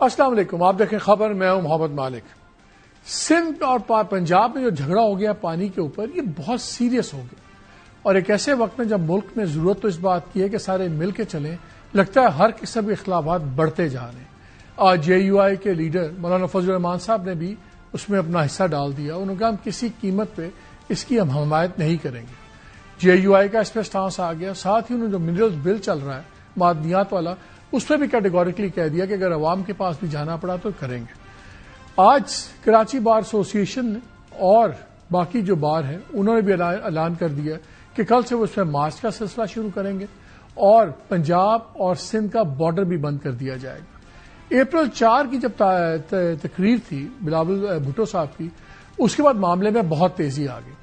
السلام علیکم، آپ دیکھیں خبر، میں ہوں محمد مالک۔ سندھ اور پنجاب میں جو جھگڑا ہو گیا پانی کے اوپر، یہ بہت سیریس ہو گیا، اور ایک ایسے وقت میں جب ملک میں ضرورت تو اس بات کی ہے کہ سارے مل کے چلیں، لگتا ہے ہر قسم کے اختلافات بڑھتے جا رہے ہیں۔ آج JUI کے لیڈر مولانا فضل الرحمان صاحب نے بھی اس میں اپنا حصہ ڈال دیا۔ انہوں نے کہا ہم کسی قیمت پہ اس کی ہم حمایت نہیں کریں گے۔ JUI کا اس پہ سٹانس آ گیا۔ ساتھ ہی انہوں نے جو منرلز بل چل رہا ہے معدنیات والا، اس پہ بھی کیٹیگوریکلی کہہ دیا کہ اگر عوام کے پاس بھی جانا پڑا تو کریں گے۔ آج کراچی بار ایسوسی ایشن اور باقی جو بار ہیں انہوں نے بھی اعلان کر دیا کہ کل سے وہ اس میں مارچ کا سلسلہ شروع کریں گے، اور پنجاب اور سندھ کا بارڈر بھی بند کر دیا جائے گا۔ اپریل 4 کی جب تقریر تھی بلاول بھٹو صاحب کی، اس کے بعد معاملے میں بہت تیزی آ گئی۔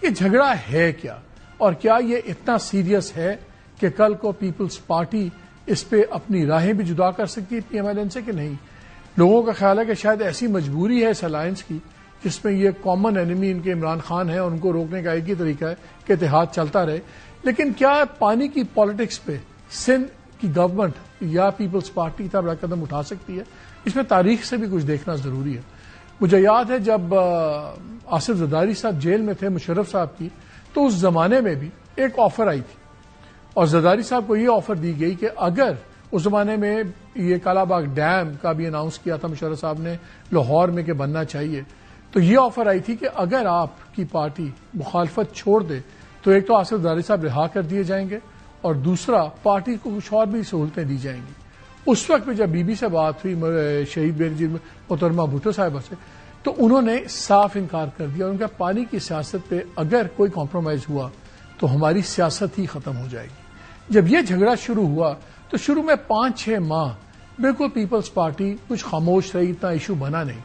یہ جھگڑا ہے کیا، اور کیا یہ اتنا سیریس ہے کہ کل کو پیپلز پارٹی اس پہ اپنی راہیں بھی جدا کر سکتی ہے PMLN سے کہ نہیں؟ لوگوں کا خیال ہے کہ شاید ایسی مجبوری ہے اس الائنس کی جس میں یہ کامن اینیمی ان کے عمران خان ہے، اور ان کو روکنے کا ایک ہی طریقہ ہے کہ اتحاد چلتا رہے۔ لیکن کیا پانی کی پالیٹکس پہ سندھ کی گورنمنٹ یا پیپلز پارٹی اتنا بڑا قدم اٹھا سکتی ہے؟ اس میں تاریخ سے بھی کچھ دیکھنا ضروری ہے۔ مجھے یاد ہے جب آصف زرداری صاحب جیل میں تھے مشرف صاحب کی، تو اس زمانے میں بھی ایک آفر آئی تھی، اور زرداری صاحب کو یہ آفر دی گئی کہ اگر اس زمانے میں یہ کالا باغ ڈیم کا بھی اناؤنس کیا تھا مشرف صاحب نے لاہور میں کہ بننا چاہیے، تو یہ آفر آئی تھی کہ اگر آپ کی پارٹی مخالفت چھوڑ دے تو ایک تو آصف زرداری صاحب رہا کر دیے جائیں گے، اور دوسرا پارٹی کو کچھ اور بھی سہولتیں دی جائیں گی۔ اس وقت میں جب بی بی سے بات ہوئی شہید بینظیر محترمہ بھٹو صاحبہ سے، تو انہوں نے صاف انکار کر دیا۔ ان کا پانی کی سیاست پہ اگر کوئی کمپرومائز ہوا تو ہماری سیاست ہی ختم ہو جائے گی۔ جب یہ جھگڑا شروع ہوا تو شروع میں 5-6 ماہ بالکل پیپلز پارٹی کچھ خاموش رہی، اتنا ایشو بنا نہیں۔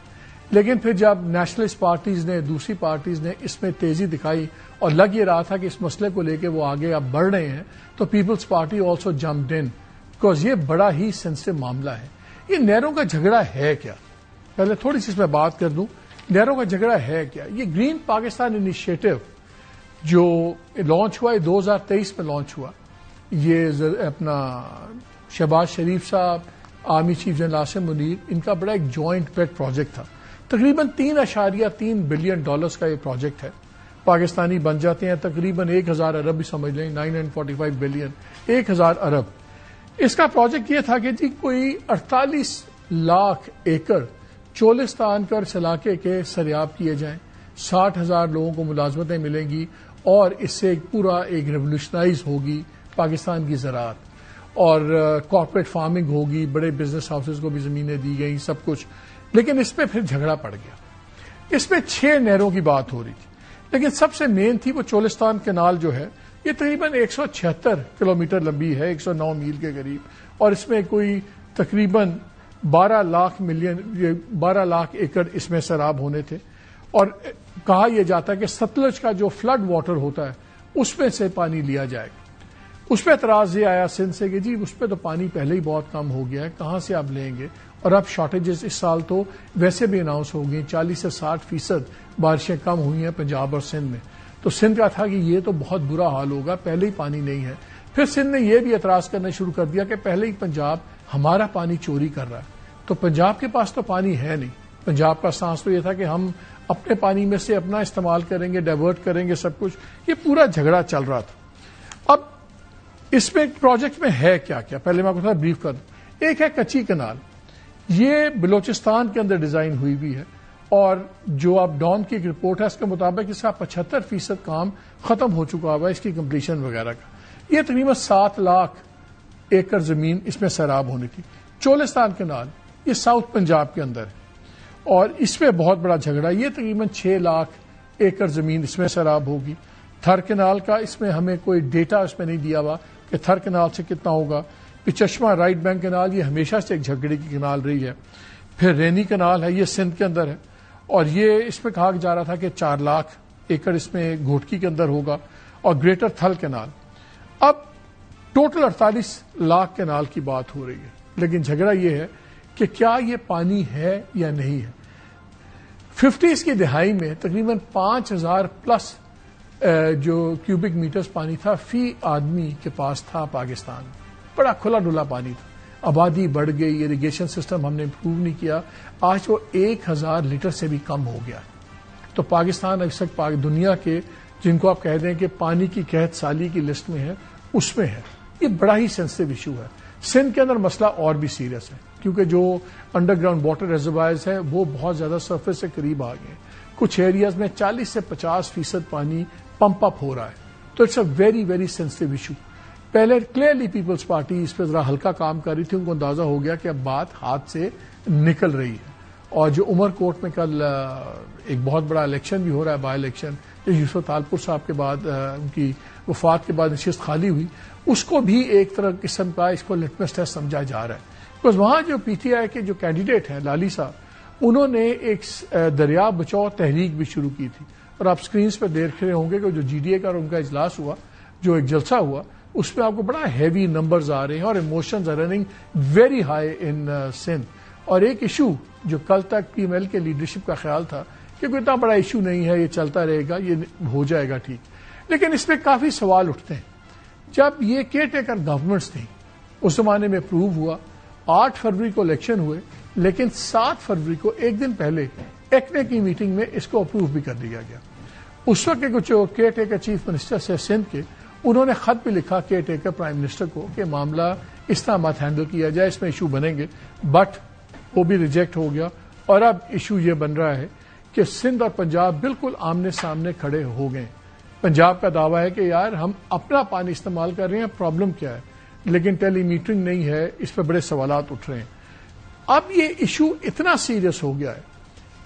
لیکن پھر جب نیشنلسٹ پارٹیز نے، دوسری پارٹیز نے اس میں تیزی دکھائی اور لگ یہ رہا تھا کہ اس مسئلے کو لے کے وہ آگے اب بڑھ رہے ہیں، تو Peoples Party also jumped in, because یہ بڑا ہی سینسٹیو معاملہ ہے۔ یہ نہروں کا جھگڑا ہے کیا؟ پہلے تھوڑی سی اس میں بات کر دوں، نہروں کا جھگڑا ہے کیا؟ یہ گرین پاکستان انیشیٹو جو لانچ ہوا، 2023 میں لانچ ہوا، یہ اپنا شہباز شریف صاحب، army chief general Asim Munir, ان کا بڑا ایک جوائنٹ پیٹ پروجیکٹ تھا۔ تقریباً $3.3 بلین کا یہ پروجیکٹ ہے۔ پاکستانی بن جاتے ہیں تقریباً 1000 ارب بھی سمجھ لیں، 945 بلین، 1000 ارب۔ اس کا پروجیکٹ یہ تھا کہ جی کوئی 48 لاکھ ایکڑ چولستان کے اور اس علاقے کے سریاب کیے جائیں، 60,000 لوگوں کو ملازمتیں ملیں گی، اور اس سے پورا ایک ریولوشنائز ہوگی پاکستان کی زراعت، اور کارپوریٹ فارمنگ ہوگی، بڑے بزنس ہاؤسز کو بھی زمینیں دی گئیں، سب کچھ۔ لیکن اس پہ پھر جھگڑا پڑ گیا۔ اس میں 6 نہروں کی بات ہو رہی تھی، لیکن سب سے مین تھی وہ چولستان کینال جو ہے، یہ تقریباً 176 کلومیٹر لمبی ہے، 109 میل کے قریب، اور اس میں کوئی تقریباً 12 لاکھ ایکڑ اس میں سیراب ہونے تھے، اور کہا یہ جاتا ہے کہ ستلج کا جو فلڈ واٹر ہوتا ہے اس میں سے پانی لیا جائے گا۔ اس پہ اعتراض یہ آیا سندھ سے کہ جی اس پہ تو پانی پہلے ہی بہت کم ہو گیا ہے، کہاں سے آپ لیں گے، اور اب شارٹیجز اس سال تو ویسے بھی اناؤنس ہو گئی، 40 سے 60% بارشیں کم ہوئی ہیں پنجاب اور سندھ میں۔ تو سندھ کا تھا کہ یہ تو بہت برا حال ہوگا، پہلے ہی پانی نہیں ہے۔ پھر سندھ نے یہ بھی اعتراض کرنا شروع کر دیا کہ پہلے ہی پنجاب ہمارا پانی چوری کر رہا ہے، تو پنجاب کے پاس تو پانی ہے نہیں۔ پنجاب کا سانس تو یہ تھا کہ ہم اپنے پانی میں سے اپنا استعمال کریں گے، ڈائیورٹ کریں گے سب کچھ۔ یہ پورا جھگڑا چل رہا تھا۔ اب اس میں پروجیکٹ میں ہے کیا کیا، پہلے میں آپ کو تھوڑا بریف کر دوں۔ ایک ہے کچی کنال، یہ بلوچستان کے اندر ڈیزائن ہوئی بھی ہے، اور جو اب ڈان کی ایک رپورٹ ہے اس کے مطابق اس کا 75% کام ختم ہو چکا ہوا ہے، اس کی کمپلیشن وغیرہ کا۔ یہ تقریباً 7 لاکھ ایکڑ زمین اس میں سیراب ہونی تھی۔ چولستان کنال یہ ساؤتھ پنجاب کے اندر ہے، اور اس میں بہت بڑا جھگڑا، یہ تقریباً 6 لاکھ ایکڑ زمین اس میں سیراب ہوگی۔ تھر کنال کا اس میں ہمیں کوئی ڈیٹا اس میں نہیں دیا ہوا کہ تھر کنال سے کتنا ہوگا۔ پھر چشمہ رائٹ بینک کنال، یہ ہمیشہ سے ایک جھگڑے کی کنال رہی ہے۔ پھر رینی کنال ہے، یہ سندھ کے اندر ہے، اور یہ اس میں کہا جا رہا تھا کہ 4 لاکھ ایکڑ اس میں گھوٹکی کے اندر ہوگا، اور گریٹر تھل کنال۔ اب ٹوٹل 48 لاکھ کنال کی بات ہو رہی ہے، لیکن جھگڑا یہ ہے کہ کیا یہ پانی ہے یا نہیں ہے۔ 50s کی دہائی میں تقریباً 5000 پلس جو کیوبک میٹرز پانی تھا فی آدمی کے پاس تھا پاکستان میں، بڑا کھلا ڈلا پانی تھا۔ آبادی بڑھ گئی, اریگیشن سسٹم ہم نے امپروو نہیں کیا, آج وہ 1000 لیٹر سے بھی کم ہو گیا. تو پاکستان اس وقت دنیا کے جن کو آپ کہہ دیں کہ پانی کی قحط سالی کی لسٹ میں ہے, اس میں ہے. یہ بڑا ہی سینسٹیو ایشو ہے. سندھ کے اندر مسئلہ اور بھی سیریس ہے کیونکہ جو انڈر گراؤنڈ واٹر ریزروائرز ہیں وہ بہت زیادہ سرفیس سے قریب آ گئے ہیں. کچھ ایریاز میں 40 سے 50% پانی پمپ اپ ہو رہا ہے. تو it's a very very sensitive issue. پہلے کلیئرلی پیپلز پارٹی اس پہ ذرا ہلکا کام کر رہی تھی, ان کو اندازہ ہو گیا کہ اب بات ہاتھ سے نکل رہی ہے. اور جو عمر کوٹ میں کل ایک بہت بڑا الیکشن بھی ہو رہا ہے, بائی الیکشن, جو یوسف تالپور صاحب کے بعد ان کی وفات کے بعد نشست خالی ہوئی, اس کو بھی ایک طرح قسم کا اس کو لٹمس ٹیسٹ سمجھا جا رہا ہے. بس وہاں جو پی ٹی آئی کے جو کینڈیڈیٹ ہیں لالی صاحب, انہوں نے ایک دریا بچاؤ تحریک بھی شروع کی تھی. اور آپ سکرینز پہ دیکھ رہے ہوں گے کہ جو جی ڈی اے کا اور ان کا اجلاس ہوا, جو ایک جلسہ ہوا, اس میں آپ کو بڑا ہیوی نمبرز آ رہے ہیں اور emotions are running very high in Sindh. اور ایک ایشو جو کل تک پی ایم ایل کے لیڈرشپ کا خیال تھا کہ کوئی اتنا بڑا ایشو نہیں ہے, یہ چلتا رہے گا, یہ ہو جائے گا ٹھیک, لیکن اس پہ کافی سوال اٹھتے ہیں. جب یہ کیئر ٹیکر گورنمنٹس تھیں اس زمانے میں اپروو ہوا, 8 فروری کو الیکشن ہوئے, لیکن 7 فروری کو ایک دن پہلے ایکنے کی میٹنگ میں اس کو اپروو بھی کر دیا گیا. اس وقت کے کچھ کیئر ٹیکر چیف منسٹر سے سندھ کے, انہوں نے خط بھی لکھا کیئر ٹیکر پرائم منسٹر کو کہ معاملہ اس طرح مت ہینڈل کیا جائے, اس میں ایشو بنیں گے, بٹ وہ بھی ریجیکٹ ہو گیا. اور اب ایشو یہ بن رہا ہے کہ سندھ اور پنجاب بالکل آمنے سامنے کھڑے ہو گئے. پنجاب کا دعویٰ ہے کہ یار ہم اپنا پانی استعمال کر رہے ہیں, پرابلم کیا ہے, لیکن ٹیلی میٹرنگ نہیں ہے, اس پہ بڑے سوالات اٹھ رہے ہیں. اب یہ ایشو اتنا سیریس ہو گیا ہے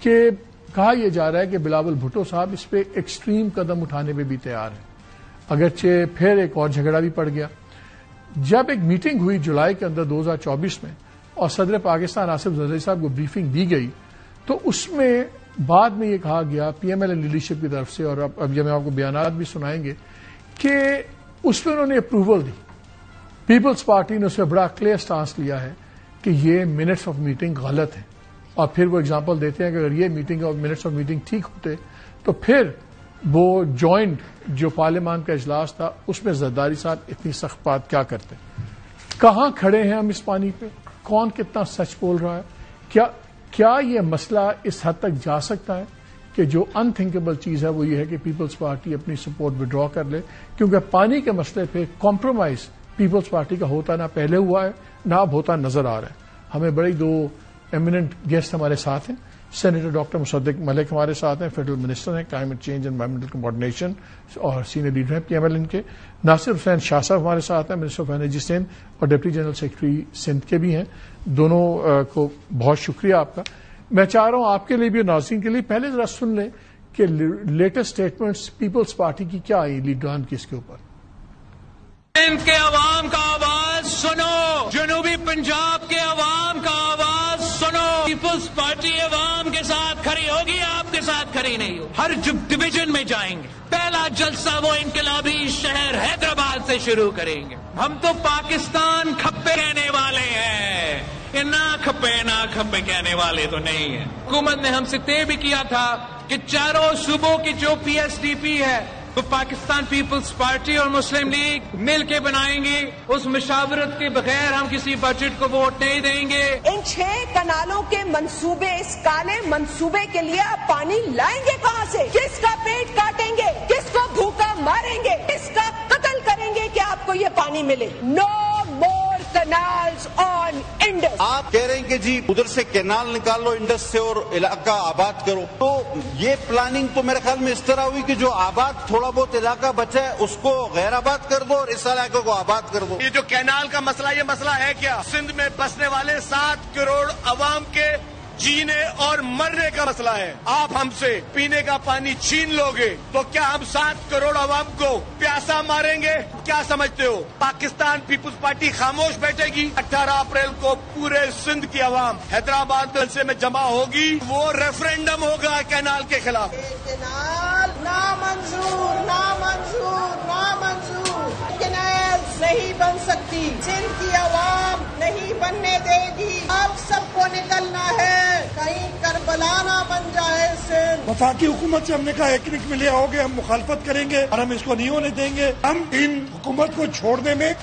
کہ کہا یہ جا رہا ہے کہ بلاول بھٹو صاحب اس پہ ایکسٹریم قدم اٹھانے میں بھی تیار ہیں. اگرچہ پھر ایک اور جھگڑا بھی پڑ گیا. جب ایک میٹنگ ہوئی جولائی کے اندر 2024 میں اور صدر پاکستان آصف زرداری صاحب کو بریفنگ دی گئی, تو اس میں بعد میں یہ کہا گیا پی ایم ایل لیڈرشپ کی طرف سے, اور اب یہ ہم آپ کو بیانات بھی سنائیں گے, کہ اس پہ انہوں نے اپروول دی. پیپلز پارٹی نے اس پہ بڑا کلیئر سٹانس لیا ہے کہ یہ منٹس آف میٹنگ غلط ہیں, اور پھر وہ اگزامپل دیتے ہیں کہ اگر یہ میٹنگ اور منٹس آف میٹنگ ٹھیک ہوتے تو پھر وہ جوائنٹ جو پارلیمان کا اجلاس تھا اس میں زرداری صاحب اتنی سخت بات کیا کرتے. کہاں کھڑے ہیں ہم اس پانی پہ, کون کتنا سچ بول رہا ہے, کیا یہ مسئلہ اس حد تک جا سکتا ہے کہ جو ان تھنکیبل چیز ہے وہ یہ ہے کہ پیپلز پارٹی اپنی سپورٹ وڈرا کر لے, کیونکہ پانی کے مسئلے پہ کمپرومائز پیپلز پارٹی کا ہوتا نہ پہلے ہوا ہے نہ اب ہوتا نظر آ رہا ہے. ہمیں بڑی 2 ایمیننٹ گیسٹ ہمارے ساتھ ہیں. سینیٹر ڈاکٹر مصدق ملک ہمارے ساتھ ہیں, فیڈرل منسٹر ہیں کلائمیٹ چینج انوائرمنٹل کوآرڈینیشن اور سینئر لیڈر ہیں پی ایم ایل ان کے. ناصر حسین شاہ صاحب ہمارے ساتھ ہیں, منسٹر آف انرجی سندھ اور ڈپٹی جنرل سیکرٹری سندھ کے بھی ہیں. دونوں کو بہت شکریہ آپ کا. میں چاہ رہا ہوں آپ کے لیے بھی اور ناظرین کے لیے پہلے ذرا سن لیں کہ لیٹسٹ اسٹیٹمنٹس پیپلز پارٹی کی کیا آئی لیڈران کی اس کے اوپر. سندھ کے عوام کا آواز سنو, جنوبی پنجاب کے عوام کا آواز سنو. پیپلز پارٹی عوام کے ساتھ کھڑی ہوگی, آپ کے ساتھ کھڑی نہیں ہوگی. ہر ڈویژن میں جائیں گے. پہلا جلسہ وہ انقلابی شہر حیدرآباد سے شروع کریں گے. ہم تو پاکستان کھپے کہنے والے ہیں, یہ نہ کھپے کہنے والے تو نہیں ہیں. حکومت نے ہم سے طے بھی کیا تھا کہ چاروں صوبوں کی جو پی ایس ڈی پی ہے تو پاکستان پیپلز پارٹی اور مسلم لیگ مل کے بنائیں گے. اس مشاورت کے بغیر ہم کسی بجٹ کو ووٹ نہیں دیں گے. ان 6 کنالوں کے منصوبے, اس کالے منصوبے کے لیے آپ پانی لائیں گے کہاں سے؟ کس کا پیٹ کاٹیں گے, کس کو بھوکا ماریں گے, کس کا قتل کریں گے کہ آپ کو یہ پانی ملے؟ نو مور کنالز آن انڈس. آپ کہہ رہے ہیں کہ جی ادھر سے کینال نکال لو انڈس سے اور علاقہ آباد کرو, تو یہ پلاننگ تو میرے خیال میں اس طرح ہوئی کہ جو آباد تھوڑا بہت علاقہ بچا ہے اس کو غیر آباد کر دو اور اس علاقے کو آباد کر دو. یہ جو کینال کا مسئلہ, یہ مسئلہ ہے کیا؟ سندھ میں بسنے والے 7 کروڑ عوام کے جینے اور مرنے کا مسئلہ ہے. آپ ہم سے پینے کا پانی چھین لو گے تو کیا ہم 7 کروڑ عوام کو پیاسا ماریں گے؟ کیا سمجھتے ہو پاکستان پیپلز پارٹی خاموش بیٹھے گی؟ 18 اپریل کو پورے سندھ کی عوام حیدرآباد جلسے میں جمع ہوگی, وہ ریفرینڈم ہوگا کینال کے خلاف. کینال نامنظور, نامنظور, نامنظور. کینال نہیں بن سکتی, سندھ کی عوام نہیں بننے دے گی. اب سب کو نکلنا ہے, کہیں کربلا نہ بن جائے سندھ. وفاقی حکومت سے ہم نے کہا ایک میں لے آؤ گے, ہم مخالفت کریں گے اور ہم اس کو نہیں ہونے دیں گے. ہم ان حکومت کو چھوڑنے میں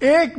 1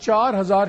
4000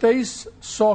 2300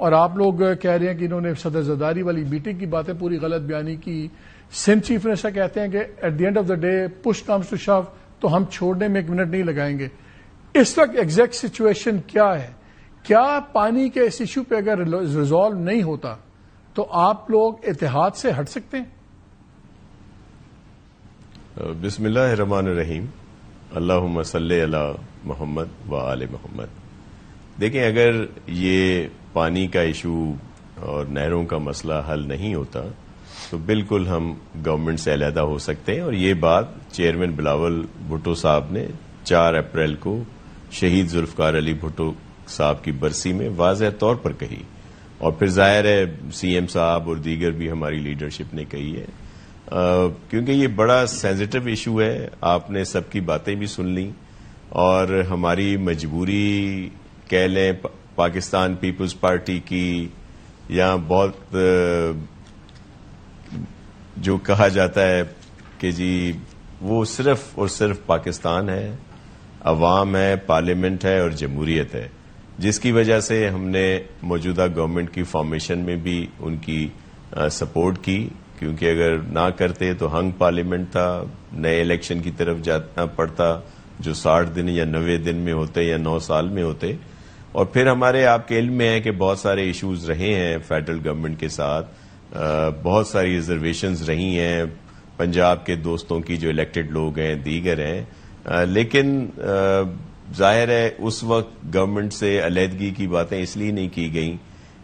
اور آپ لوگ کہہ رہے ہیں کہ انہوں نے صدر زرداری والی میٹنگ کی باتیں پوری غلط بیانی کی. سندھ چیف منسٹر کہتے ہیں کہ at the end of the day push comes to shove تو ہم چھوڑنے میں 1 منٹ نہیں لگائیں گے. اس وقت ایگزیکٹ سچویشن کیا ہے؟ کیا پانی کے اس ایشو پہ اگر ریزالو نہیں ہوتا تو آپ لوگ اتحاد سے ہٹ سکتے ہیں؟ بسم اللہ الرحمن الرحیم. اللہم صلی علی محمد و آل محمد. دیکھیں، اگر یہ پانی کا ایشو اور نہروں کا مسئلہ حل نہیں ہوتا تو بالکل ہم گورنمنٹ سے علیحدہ ہو سکتے ہیں، اور یہ بات چیئرمین بلاول بھٹو صاحب نے 4 اپریل کو شہید ذوالفقار علی بھٹو صاحب کی برسی میں واضح طور پر کہی، اور پھر ظاہر ہے سی ایم صاحب اور دیگر بھی ہماری لیڈرشپ نے کہی ہے. کیونکہ یہ بڑا سینسٹیو ایشو ہے. آپ نے سب کی باتیں بھی سن لیں، اور ہماری مجبوری کہہ لیں پاکستان پیپلز پارٹی کی، یا بہت جو کہا جاتا ہے کہ جی وہ صرف اور صرف پاکستان ہے، عوام ہے، پارلیمنٹ ہے اور جمہوریت ہے، جس کی وجہ سے ہم نے موجودہ گورنمنٹ کی فارمیشن میں بھی ان کی سپورٹ کی. کیونکہ اگر نہ کرتے تو ہنگ پارلیمنٹ تھا، نئے الیکشن کی طرف جانا پڑتا جو 60 دن یا 90 دن میں ہوتے یا 9 سال میں ہوتے. اور پھر ہمارے آپ کے علم میں ہے کہ بہت سارے ایشوز رہے ہیں فیڈرل گورنمنٹ کے ساتھ، بہت ساری ریزرویشنز رہی ہیں پنجاب کے دوستوں کی جو الیکٹڈ لوگ ہیں، دیگر ہیں. لیکن ظاہر ہے اس وقت گورنمنٹ سے علیحدگی کی باتیں اس لیے نہیں کی گئیں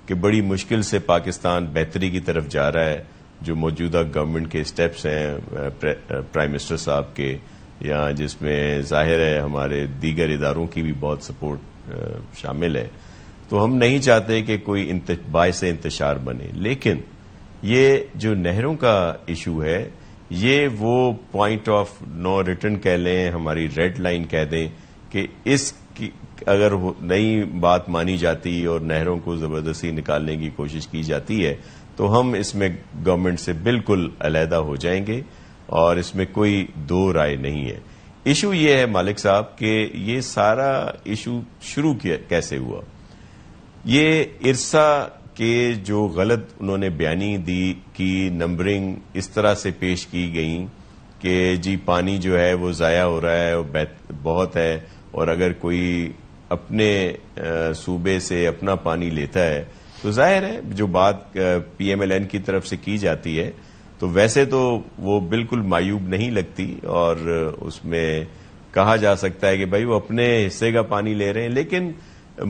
کہ بڑی مشکل سے پاکستان بہتری کی طرف جا رہا ہے. جو موجودہ گورنمنٹ کے سٹیپس ہیں پرائم منسٹر صاحب کے، یا جس میں ظاہر ہے ہمارے دیگر اداروں کی بھی بہت سپورٹ شامل ہے، تو ہم نہیں چاہتے کہ کوئی باعث انتشار بنے. لیکن یہ جو نہروں کا ایشو ہے، یہ وہ پوائنٹ آف نو ریٹرن کہہ لیں، ہماری ریڈ لائن کہہ دیں کہ اس کی اگر نئی بات مانی جاتی اور نہروں کو زبردستی نکالنے کی کوشش کی جاتی ہے تو ہم اس میں گورنمنٹ سے بالکل علیحدہ ہو جائیں گے، اور اس میں کوئی دو رائے نہیں ہے. ایشو یہ ہے مالک صاحب کہ یہ سارا ایشو شروع کیسے ہوا. یہ ارسا کے جو غلط انہوں نے بیانی دی کی نمبرنگ اس طرح سے پیش کی گئی کہ جی پانی جو ہے وہ ضائع ہو رہا ہے اور بہت ہے، اور اگر کوئی اپنے صوبے سے اپنا پانی لیتا ہے تو ظاہر ہے جو بات پی ایم ایل این کی طرف سے کی جاتی ہے تو ویسے تو وہ بالکل معیوب نہیں لگتی، اور اس میں کہا جا سکتا ہے کہ بھائی وہ اپنے حصے کا پانی لے رہے ہیں. لیکن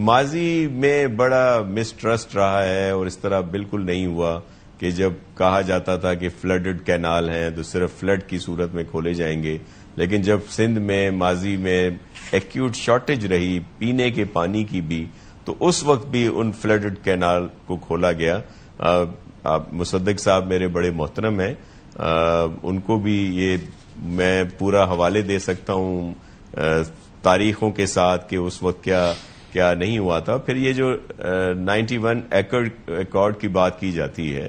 ماضی میں بڑا مسٹرسٹ رہا ہے، اور اس طرح بالکل نہیں ہوا کہ جب کہا جاتا تھا کہ فلڈڈ کینال ہیں تو صرف فلڈ کی صورت میں کھولے جائیں گے. لیکن جب سندھ میں ماضی میں ایکیوٹ شارٹیج رہی پینے کے پانی کی بھی، تو اس وقت بھی ان فلڈڈ کینال کو کھولا گیا. مصدق صاحب میرے بڑے محترم ہیں، ان کو بھی یہ میں پورا حوالے دے سکتا ہوں تاریخوں کے ساتھ کہ اس وقت کیا نہیں ہوا تھا. پھر یہ جو 91 ایکارڈ کی بات کی جاتی ہے،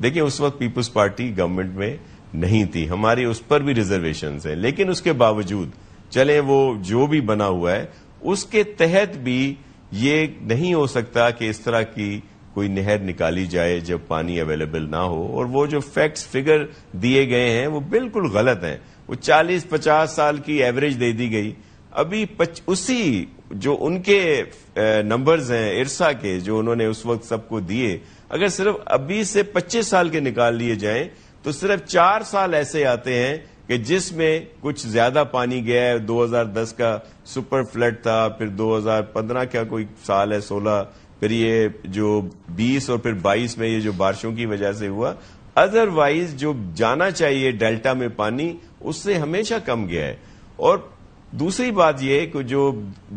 دیکھیں اس وقت پیپلز پارٹی گورنمنٹ میں نہیں تھی، ہماری اس پر بھی ریزرویشنز ہیں. لیکن اس کے باوجود چلیں وہ جو بھی بنا ہوا ہے اس کے تحت بھی یہ نہیں ہو سکتا کہ اس طرح کی کوئی نہر نکالی جائے جب پانی اویلیبل نہ ہو. اور وہ جو فیکٹس فگر دیے گئے ہیں وہ بالکل غلط ہیں. وہ 40-50 سال کی ایوریج دے دی گئی. ابھی اسی جو ان کے نمبرز ہیں ارسا کے جو انہوں نے اس وقت سب کو دیے، اگر صرف ابھی سے 25 سال کے نکال لیے جائیں تو صرف 4 سال ایسے آتے ہیں کہ جس میں کچھ زیادہ پانی گیا ہے. 2010 کا سپر فلڈ تھا، پھر 2015 کا کوئی سال ہے 16، پھر یہ جو 20 اور پھر 22 میں یہ جو بارشوں کی وجہ سے ہوا. ادروائز جو جانا چاہیے ڈیلٹا میں پانی اس سے ہمیشہ کم گیا ہے. اور دوسری بات یہ کہ جو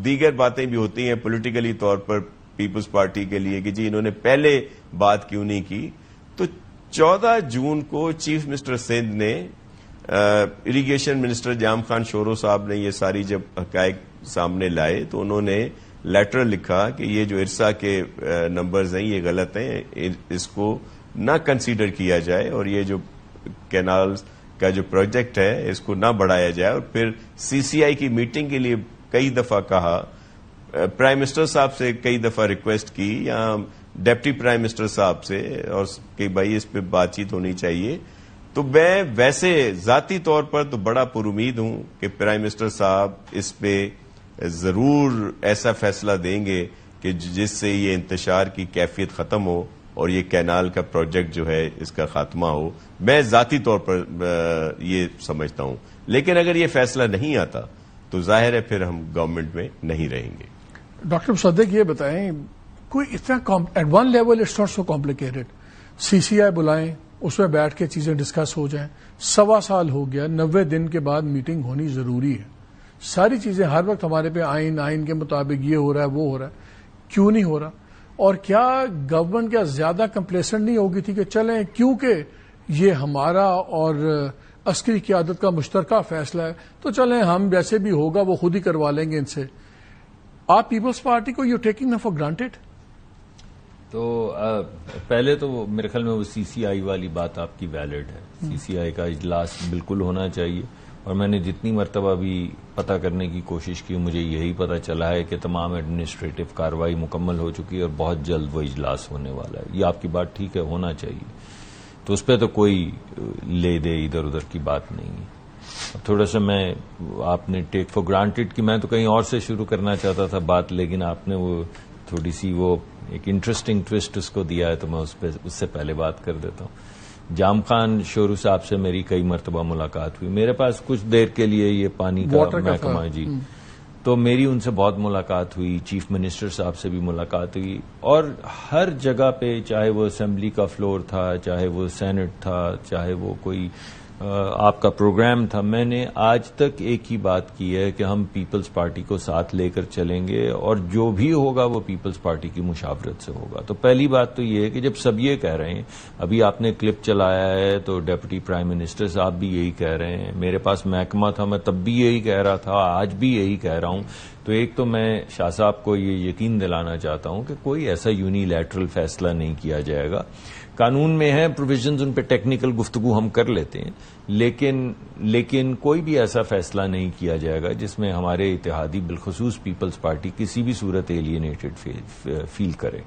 دیگر باتیں بھی ہوتی ہیں پولیٹیکلی طور پر پیپلز پارٹی کے لیے کہ جی انہوں نے پہلے بات کیوں نہیں کی، تو 14 جون کو چیف منسٹر سندھ نے اریگیشن منسٹر جام خان شورو صاحب نے یہ ساری جب حقائق سامنے لائے تو انہوں نے لیٹر لکھا کہ یہ جو ارسا کے نمبرز ہیں یہ غلط ہیں، اس کو نہ کنسیڈر کیا جائے، اور یہ جو کینالز کا جو پروجیکٹ ہے اس کو نہ بڑھایا جائے. اور پھر سی سی آئی کی میٹنگ کے لیے کئی دفعہ کہا، پرائم منسٹر صاحب سے کئی دفعہ ریکویسٹ کی، یا ڈپٹی پرائم منسٹر صاحب سے اور کہ بھائی اس پہ بات چیت ہونی چاہیے. تو میں ویسے ذاتی طور پر تو بڑا پر امید ہوں کہ پرائم منسٹر صاحب اس پہ ضرور ایسا فیصلہ دیں گے کہ جس سے یہ انتشار کی کیفیت ختم ہو اور یہ کینال کا پروجیکٹ جو ہے اس کا خاتمہ ہو. میں ذاتی طور پر یہ سمجھتا ہوں. لیکن اگر یہ فیصلہ نہیں آتا تو ظاہر ہے پھر ہم گورنمنٹ میں نہیں رہیں گے. ڈاکٹر مصدق یہ بتائیں, کوئی اتنا at one level it's not so complicated. CCI بلائیں, اس میں بیٹھ کے چیزیں ڈسکس ہو جائیں. 1.25 سال ہو گیا, 90 دن کے بعد میٹنگ ہونی ضروری ہے. ساری چیزیں ہر وقت ہمارے پہ آئین کے مطابق یہ ہو رہا ہے وہ ہو رہا ہے, کیوں نہیں ہو رہا؟ اور کیا گورنمنٹ کیا زیادہ کمپلیسنٹ نہیں ہوگی تھی کہ چلیں کیونکہ یہ ہمارا اور عسکری قیادت کا مشترکہ فیصلہ ہے تو چلیں ہم جیسے بھی ہوگا وہ خود ہی کروا لیں گے ان سے. آپ پیپلز پارٹی کو you taking them for granted? تو پہلے تو میرے خیال میں وہ CCI والی بات آپ کی ویلڈ ہے. CCI کا اجلاس بالکل ہونا چاہیے, اور میں نے جتنی مرتبہ بھی پتہ کرنے کی کوشش کی مجھے یہی پتہ چلا ہے کہ تمام ایڈمنسٹریٹو کارروائی مکمل ہو چکی ہے اور بہت جلد وہ اجلاس ہونے والا ہے. یہ آپ کی بات ٹھیک ہے, ہونا چاہیے. تو اس پہ تو کوئی لے دے ادھر ادھر کی بات نہیں ہے. تھوڑا سا میں آپ نے ٹیک فار گرانٹیڈ کی میں تو کہیں اور سے شروع کرنا چاہتا تھا بات, لیکن آپ نے وہ تھوڑی سی وہ ایک انٹرسٹنگ ٹوسٹ اس کو دیا ہے تو میں اس سے پہلے بات کر دیتا ہوں. جام خان شورو صاحب سے میری کئی مرتبہ ملاقات ہوئی. میرے پاس کچھ دیر کے لیے یہ پانی کا محکمہ جی, تو میری ان سے بہت ملاقات ہوئی. چیف منسٹر صاحب سے بھی ملاقات ہوئی, اور ہر جگہ پہ چاہے وہ اسمبلی کا فلور تھا, چاہے وہ سینٹ تھا, چاہے وہ کوئی آپ کا پروگرام تھا, میں نے آج تک ایک ہی بات کی ہے کہ ہم پیپلز پارٹی کو ساتھ لے کر چلیں گے اور جو بھی ہوگا وہ پیپلز پارٹی کی مشاورت سے ہوگا. تو پہلی بات تو یہ ہے کہ جب سب یہ کہہ رہے ہیں, ابھی آپ نے کلپ چلایا ہے تو ڈپٹی پرائم منسٹر صاحب بھی یہی کہہ رہے ہیں, میرے پاس محکمہ تھا میں تب بھی یہی کہہ رہا تھا, آج بھی یہی کہہ رہا ہوں. تو ایک تو میں شاہ صاحب کو یہ یقین دلانا چاہتا ہوں کہ کوئی ایسا یونیلیٹرل فیصلہ نہیں کیا جائے گا. قانون میں ہے پروویژنز, ان پہ ٹیکنیکل گفتگو ہم کر لیتے ہیں, لیکن کوئی بھی ایسا فیصلہ نہیں کیا جائے گا جس میں ہمارے اتحادی بالخصوص پیپلز پارٹی کسی بھی صورت ایلینیٹڈ فیل کرے.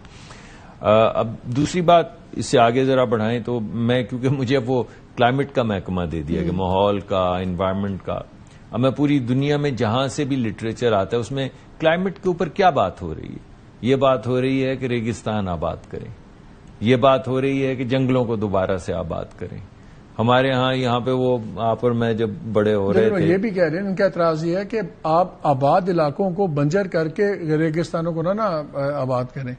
اب دوسری بات اس سے آگے ذرا بڑھائیں تو میں, کیونکہ مجھے اب وہ کلائمیٹ کا محکمہ دے دیا کہ ماحول کا, انوائرمنٹ کا, اب میں پوری دنیا میں جہاں سے بھی لٹریچر آتا ہے اس میں کلائمیٹ کے اوپر کیا بات ہو رہی ہے؟ یہ بات ہو رہی ہے کہ ریگستان آباد کریں, یہ بات ہو رہی ہے کہ جنگلوں کو دوبارہ سے آباد کریں. ہمارے ہاں یہاں پہ وہ آپ اور میں جب بڑے ہو رہے تھے, یہ بھی کہہ رہے ہیں, ان کا اعتراض یہ ہے کہ آپ آباد علاقوں کو بنجر کر کے ریگستانوں کو نہ آباد کریں.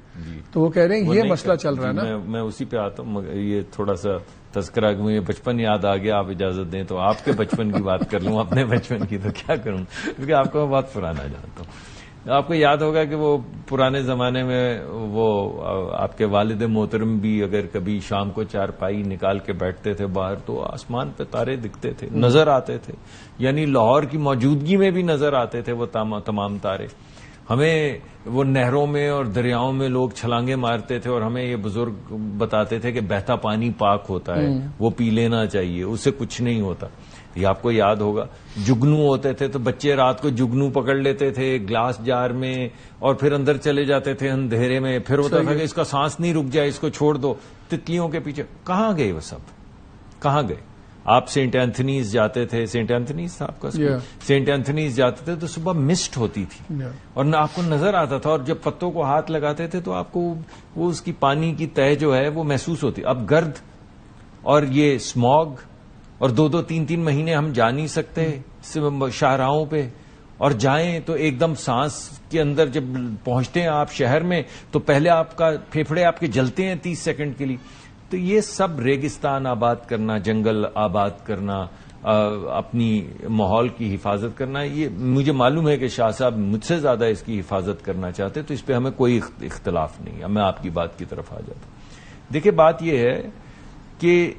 تو وہ کہہ رہے ہیں یہ مسئلہ چل رہا ہے نا. میں اسی پہ آتا ہوں. یہ تھوڑا سا تذکرہ کہ مجھے بچپن یاد آ گیا, آپ اجازت دیں تو آپ کے بچپن کی بات کر لوں, اپنے بچپن کی تو کیا کروں کیونکہ آپ کو میں بہت پرانا جانتا ہوں. آپ کو یاد ہوگا کہ وہ پرانے زمانے میں وہ آپ کے والد محترم بھی اگر کبھی شام کو چارپائی نکال کے بیٹھتے تھے باہر تو آسمان پہ تارے دکھتے تھے, نظر آتے تھے, یعنی لاہور کی موجودگی میں بھی نظر آتے تھے وہ تمام تارے. ہمیں وہ نہروں میں اور دریاؤں میں لوگ چھلانگے مارتے تھے اور ہمیں یہ بزرگ بتاتے تھے کہ بہتا پانی پاک ہوتا ہے, وہ پی لینا چاہیے, اس سے کچھ نہیں ہوتا. یہ آپ کو یاد ہوگا. جگنو ہوتے تھے تو بچے رات کو جگنو پکڑ لیتے تھے گلاس جار میں اور پھر اندر چلے جاتے تھے اندھیرے میں, پھر ہوتا تھا کہ اس کا سانس نہیں رک جائے, اس کو چھوڑ دو. تتلیوں کے پیچھے کہاں گئے وہ سب, کہاں گئے؟ آپ سینٹ اینتھنیز جاتے تھے, سینٹ اینتھنیز تھا آپ کا اسکول, سینٹ اینتھنیز جاتے تھے تو صبح مسٹ ہوتی تھی اور آپ کو نظر آتا تھا, اور جب پتوں کو ہاتھ لگاتے تھے تو آپ کو وہ اس کی پانی کی تہ جو ہے وہ محسوس ہوتی. اب گرد اور یہ اسموگ, اور 2-3 مہینے ہم جا نہیں سکتے شاہراہوں پہ, اور جائیں تو ایک دم سانس کے اندر جب پہنچتے ہیں آپ شہر میں تو پہلے آپ کا پھیپھڑے آپ کے جلتے ہیں 30 سیکنڈ کے لیے. تو یہ سب ریگستان آباد کرنا, جنگل آباد کرنا, اپنی ماحول کی حفاظت کرنا, یہ مجھے معلوم ہے کہ شاہ صاحب مجھ سے زیادہ اس کی حفاظت کرنا چاہتے, تو اس پہ ہمیں کوئی اختلاف نہیں. اب میں آپ کی بات کی طرف آ جاتا ہوں. دیکھیں بات یہ ہے کہ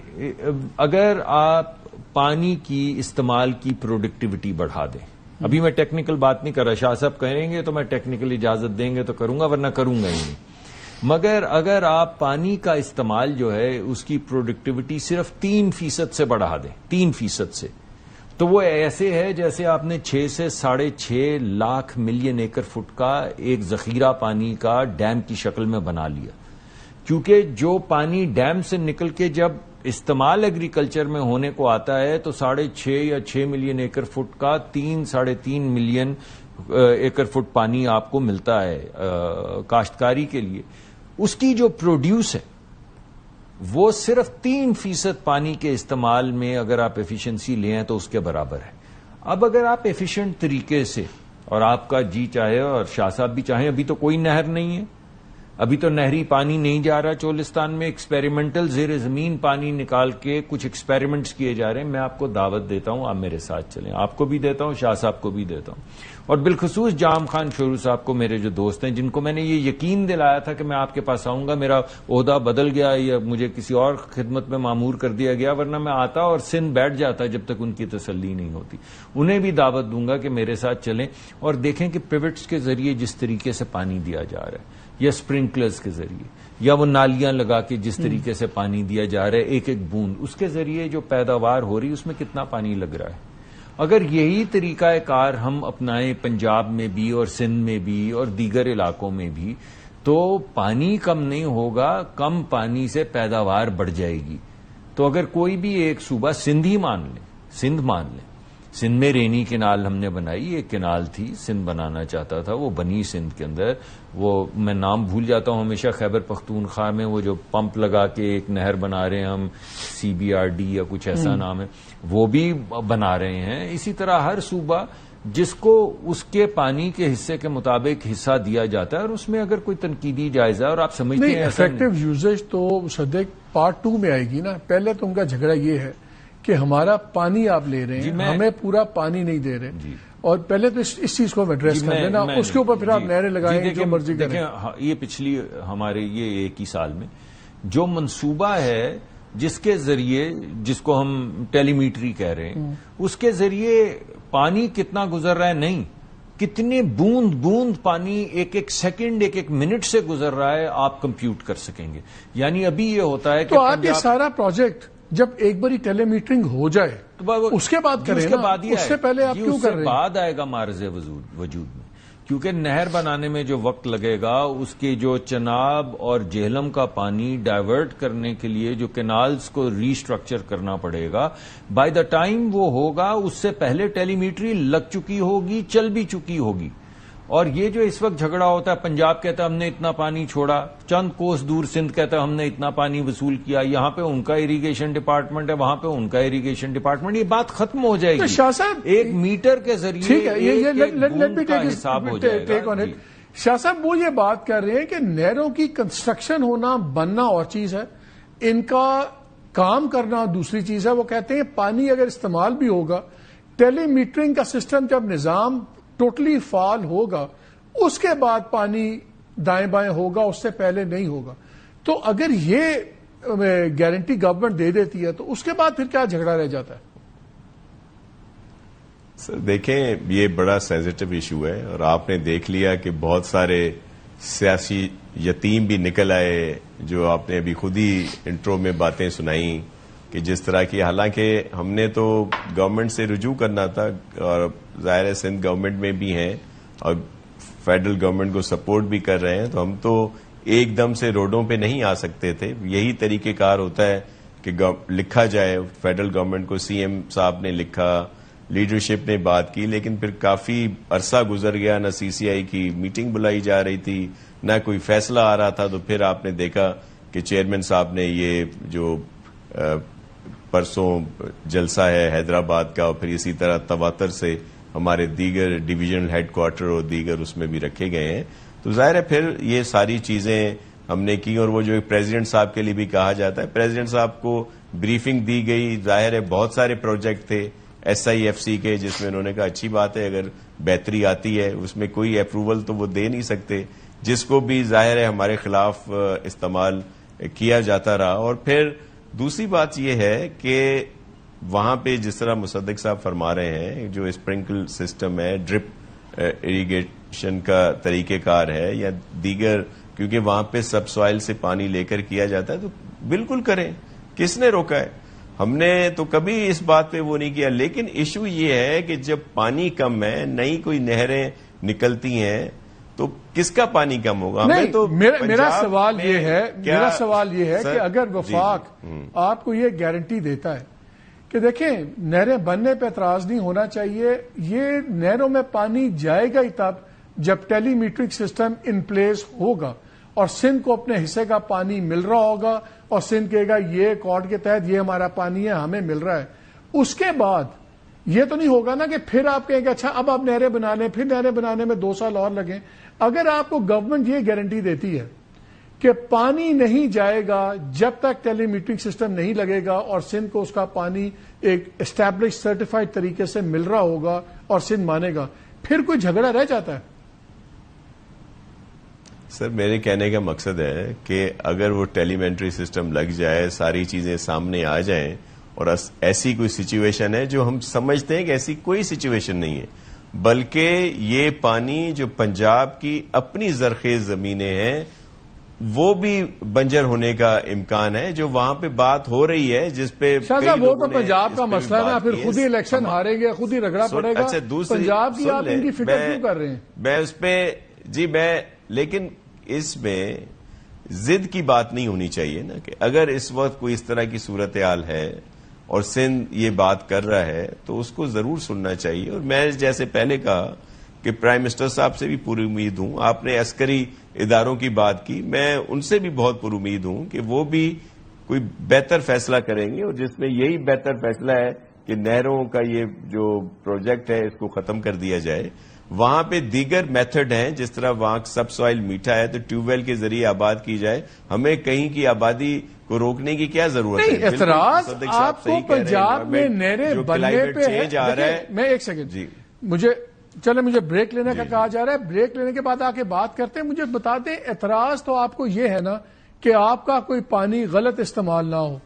اگر آپ پانی کی استعمال کی پروڈکٹیوٹی بڑھا دیں, ابھی میں ٹیکنیکل بات نہیں کر رہا, شاہ صاحب کہیں گے تو میں ٹیکنیکل اجازت دیں گے تو کروں گا, ورنہ کروں گا ہی نہیں. مگر اگر آپ پانی کا استعمال جو ہے اس کی پروڈکٹیوٹی صرف 3% سے بڑھا دیں, 3% سے, تو وہ ایسے ہے جیسے آپ نے 6 سے 6.5 لاکھ ملین ایکڑ فٹ کا ایک ذخیرہ پانی کا ڈیم کی شکل میں بنا لیا. کیونکہ جو پانی ڈیم سے نکل کے جب استعمال ایگریکلچر میں ہونے کو آتا ہے تو 6.5 یا 6 ملین ایکر فٹ کا 3.5 ملین ایکر فٹ پانی آپ کو ملتا ہے کاشتکاری کے لیے. اس کی جو پروڈیوس ہے وہ صرف 3% پانی کے استعمال میں اگر آپ ایفیشنسی لیں تو اس کے برابر ہے. اب اگر آپ ایفیشنٹ طریقے سے، اور آپ کا جی چاہے اور شاہ صاحب بھی چاہیں، ابھی تو کوئی نہر نہیں ہے، ابھی تو نہری پانی نہیں جا رہا چولستان میں، ایکسپیریمنٹل زیر زمین پانی نکال کے کچھ ایکسپیریمنٹس کیے جا رہے ہیں. میں آپ کو دعوت دیتا ہوں، آپ میرے ساتھ چلیں. آپ کو بھی دیتا ہوں، شاہ صاحب کو بھی دیتا ہوں، اور بالخصوص جام خان شورو صاحب کو، میرے جو دوست ہیں جن کو میں نے یہ یقین دلایا تھا کہ میں آپ کے پاس آؤں گا. میرا عہدہ بدل گیا یا مجھے کسی اور خدمت میں مامور کر دیا گیا، ورنہ میں آتا اور سندھ بیٹھ جاتا جب تک ان کی تسلی نہیں ہوتی. انہیں بھی دعوت دوں گا کہ میرے ساتھ چلیں اور دیکھیں کہ پیوٹس کے ذریعے جس طریقے سے پانی دیا جا رہا ہے، یا اسپرنکلرز کے ذریعے، یا وہ نالیاں لگا کے جس طریقے سے پانی دیا جا رہا ہے ایک ایک بوند، اس کے ذریعے جو پیداوار ہو رہی ہے اس میں کتنا پانی لگ رہا ہے. اگر یہی طریقہ کار ہم اپنائیں پنجاب میں بھی اور سندھ میں بھی اور دیگر علاقوں میں بھی، تو پانی کم نہیں ہوگا، کم پانی سے پیداوار بڑھ جائے گی. تو اگر کوئی بھی ایک صوبہ، سندھ ہی مان لیں، سندھ مان لیں، سندھ میں رینی کینال ہم نے بنائی، ایک کینال تھی سندھ بنانا چاہتا تھا، وہ بنی سندھ کے اندر. وہ میں نام بھول جاتا ہوں ہمیشہ، خیبر پختونخوا میں وہ جو پمپ لگا کے ایک نہر بنا رہے ہیں ہم، CBRD یا کچھ ایسا نام ہے، وہ بھی بنا رہے ہیں. اسی طرح ہر صوبہ جس کو اس کے پانی کے حصے کے مطابق حصہ دیا جاتا ہے، اور اس میں اگر کوئی تنقیدی جائزہ اور آپ سمجھتے ہیں افیکٹو یوزیج تو صدق پارٹ 2 میں آئے گی نا. پہلے تو ان کا جھگڑا یہ ہے کہ ہمارا پانی آپ لے رہے ہیں، ہمیں پورا پانی نہیں دے رہے. اور پہلے تو اس چیز کو ایڈریس کر دینا، اس کے اوپر پھر آپ نہریں لگائیں جو مرضی کریں. دیکھیں یہ پچھلی ہمارے یہ 1 ہی سال میں جو منصوبہ ہے جس کے ذریعے، جس کو ہم ٹیلی میٹری کہہ رہے ہیں، اس کے ذریعے پانی کتنا گزر رہا ہے، نہیں کتنے بوند بوند پانی ایک ایک سیکنڈ ایک ایک منٹ سے گزر رہا ہے، آپ کمپیوٹ کر سکیں گے. یعنی ابھی یہ ہوتا ہے کہ تو آپ یہ سارا پروجیکٹ جب ایک باری ٹیلی میٹرنگ ہو جائے اس کے بعد کریں، اس سے پہلے آپ کیوں کر رہے ہیں؟ بعد آئے گا معرض وجود میں، کیونکہ نہر بنانے میں جو وقت لگے گا، اس کے جو چناب اور جہلم کا پانی ڈائیورٹ کرنے کے لیے جو کینالز کو ریسٹرکچر کرنا پڑے گا، بائی دا ٹائم وہ ہوگا اس سے پہلے ٹیلی میٹری لگ چکی ہوگی، چل بھی چکی ہوگی. اور یہ جو اس وقت جھگڑا ہوتا ہے، پنجاب کہتا ہے ہم نے اتنا پانی چھوڑا، چند کوس دور سندھ کہتا ہے ہم نے اتنا پانی وصول کیا، یہاں پہ ان کا اریگیشن ڈپارٹمنٹ ہے، وہاں پہ ان کا اریگیشن ڈپارٹمنٹ، یہ بات ختم ہو جائے گی. شاہ صاحب ایک میٹر کے ذریعے کا حساب ہو جائے گا. شاہ صاحب وہ یہ بات کر رہے ہیں کہ نہروں کی کنسٹرکشن ہونا، بننا اور چیز ہے، ان کا کام کرنا دوسری چیز ہے. وہ کہتے ہیں پانی اگر استعمال بھی ہوگا، ٹیلی میٹرنگ کا سسٹم جب نظام ٹوٹلی فعال ہوگا اس کے بعد پانی دائیں بائیں ہوگا، اس سے پہلے نہیں ہوگا. تو اگر یہ گارنٹی گورنمنٹ دے دیتی ہے تو اس کے بعد پھر کیا جھگڑا رہ جاتا ہے؟ سر دیکھیں یہ بڑا سینسٹیو ایشو ہے، اور آپ نے دیکھ لیا کہ بہت سارے سیاسی یتیم بھی نکل آئے، جو آپ نے ابھی خود ہی انٹرو میں باتیں سنائیں کہ جس طرح کی، حالانکہ ہم نے تو گورنمنٹ سے رجوع کرنا تھا، اور ظاہر ہے سندھ گورنمنٹ میں بھی ہیں اور فیڈرل گورنمنٹ کو سپورٹ بھی کر رہے ہیں، تو ہم تو ایک دم سے روڈوں پہ نہیں آ سکتے تھے. یہی طریقہ کار ہوتا ہے کہ لکھا جائے، فیڈرل گورنمنٹ کو CM صاحب نے لکھا، لیڈرشپ نے بات کی، لیکن پھر کافی عرصہ گزر گیا، نہ CCI کی میٹنگ بلائی جا رہی تھی، نہ کوئی فیصلہ آ رہا تھا. تو پھر آپ نے دیکھا کہ چیئرمین صاحب نے یہ جو پرسوں جلسہ ہے حیدرآباد کا، اور پھر اسی طرح تواتر سے ہمارے دیگر ڈویژنل ہیڈ کوارٹر اور دیگر اس میں بھی رکھے گئے ہیں. تو ظاہر ہے پھر یہ ساری چیزیں ہم نے کی. اور وہ جو پریزیڈنٹ صاحب کے لیے بھی کہا جاتا ہے، پریزیڈنٹ صاحب کو بریفنگ دی گئی. ظاہر ہے بہت سارے پروجیکٹ تھے SIFC کے، جس میں انہوں نے کہا اچھی بات ہے اگر بہتری آتی ہے، اس میں کوئی اپروول تو وہ دے نہیں سکتے، جس کو بھی ظاہر ہے ہمارے خلاف استعمال کیا جاتا رہا. اور پھر دوسری بات یہ ہے کہ وہاں پہ جس طرح مصدق صاحب فرما رہے ہیں، جو اسپرنکل سسٹم ہے، ڈرپ اریگیشن کا طریقہ کار ہے یا دیگر، کیونکہ وہاں پہ سب سوائل سے پانی لے کر کیا جاتا ہے، تو بالکل کریں، کس نے روکا ہے؟ ہم نے تو کبھی اس بات پہ وہ نہیں کیا. لیکن ایشو یہ ہے کہ جب پانی کم ہے، نئی کوئی نہریں نکلتی ہیں، تو کس کا پانی کم ہوگا؟ نہیں، تو میرا سوال یہ ہے کہ اگر وفاق آپ کو یہ گارنٹی دیتا ہے کہ دیکھیں نہریں بننے پہ اعتراض نہیں ہونا چاہیے، یہ نہروں میں پانی جائے گا ہی تب جب ٹیلی میٹرک سسٹم ان پلیس ہوگا اور سندھ کو اپنے حصے کا پانی مل رہا ہوگا اور سندھ کہے گا یہ اکارڈ کے تحت یہ ہمارا پانی ہے، ہمیں مل رہا ہے. اس کے بعد یہ تو نہیں ہوگا نا کہ پھر آپ کہیں گے اچھا اب آپ نہریں بنا لیں، پھر نہریں بنانے میں 2 سال اور لگیں. اگر آپ کو گورنمنٹ یہ گارنٹی دیتی ہے کہ پانی نہیں جائے گا جب تک ٹیلی میٹرک سسٹم نہیں لگے گا اور سندھ کو اس کا پانی ایک اسٹیبلش سرٹیفائڈ طریقے سے مل رہا ہوگا اور سندھ مانے گا، پھر کوئی جھگڑا رہ جاتا ہے؟ سر میرے کہنے کا مقصد ہے کہ اگر وہ ٹیلیمنٹری سسٹم لگ جائے، ساری چیزیں سامنے آ جائیں اور ایسی کوئی سچویشن ہے جو ہم سمجھتے ہیں کہ ایسی کوئی سچویشن نہیں ہے، بلکہ یہ پانی جو پنجاب کی اپنی زرخیز زمینیں ہیں وہ بھی بنجر ہونے کا امکان ہے، جو وہاں پہ بات ہو رہی ہے جس پہ شاہ صاحب وہ تو پنجاب کا مسئلہ ہے نا، پھر خود ہی الیکشن ہاریں گے، خود ہی رگڑا پڑے گا. پنجاب کی آپ ان کی فکر کیوں کر رہے ہیں؟ میں اس پہ لیکن اس میں ضد کی بات نہیں ہونی چاہیے نا، کہ اگر اس وقت کوئی اس طرح کی صورتحال ہے اور سندھ یہ بات کر رہا ہے تو اس کو ضرور سننا چاہیے. اور میں جیسے پہلے کہا کہ پرائم منسٹر صاحب سے بھی پوری امید ہوں، آپ نے عسکری اداروں کی بات کی، میں ان سے بھی بہت پر امید ہوں کہ وہ بھی کوئی بہتر فیصلہ کریں گے، اور جس میں یہی بہتر فیصلہ ہے کہ نہروں کا یہ جو پروجیکٹ ہے اس کو ختم کر دیا جائے. وہاں پہ دیگر میتھڈ ہیں، جس طرح وہاں سب سوائل میٹھا ہے تو ٹیوب ویل کے ذریعے آباد کی جائے. ہمیں کہیں کی آبادی کو روکنے کی کیا ضرورت ہے؟ اعتراض آپ کو پنجاب میں نہریں بننے پہ ہے. میں ایک سیکنڈ جی مجھے بریک لینے کا کہا جا رہا ہے، بریک لینے کے بعد آ کے بات کرتے ہیں. مجھے بتا دیں اعتراض تو آپ کو یہ ہے نا کہ آپ کا کوئی پانی غلط استعمال نہ ہو.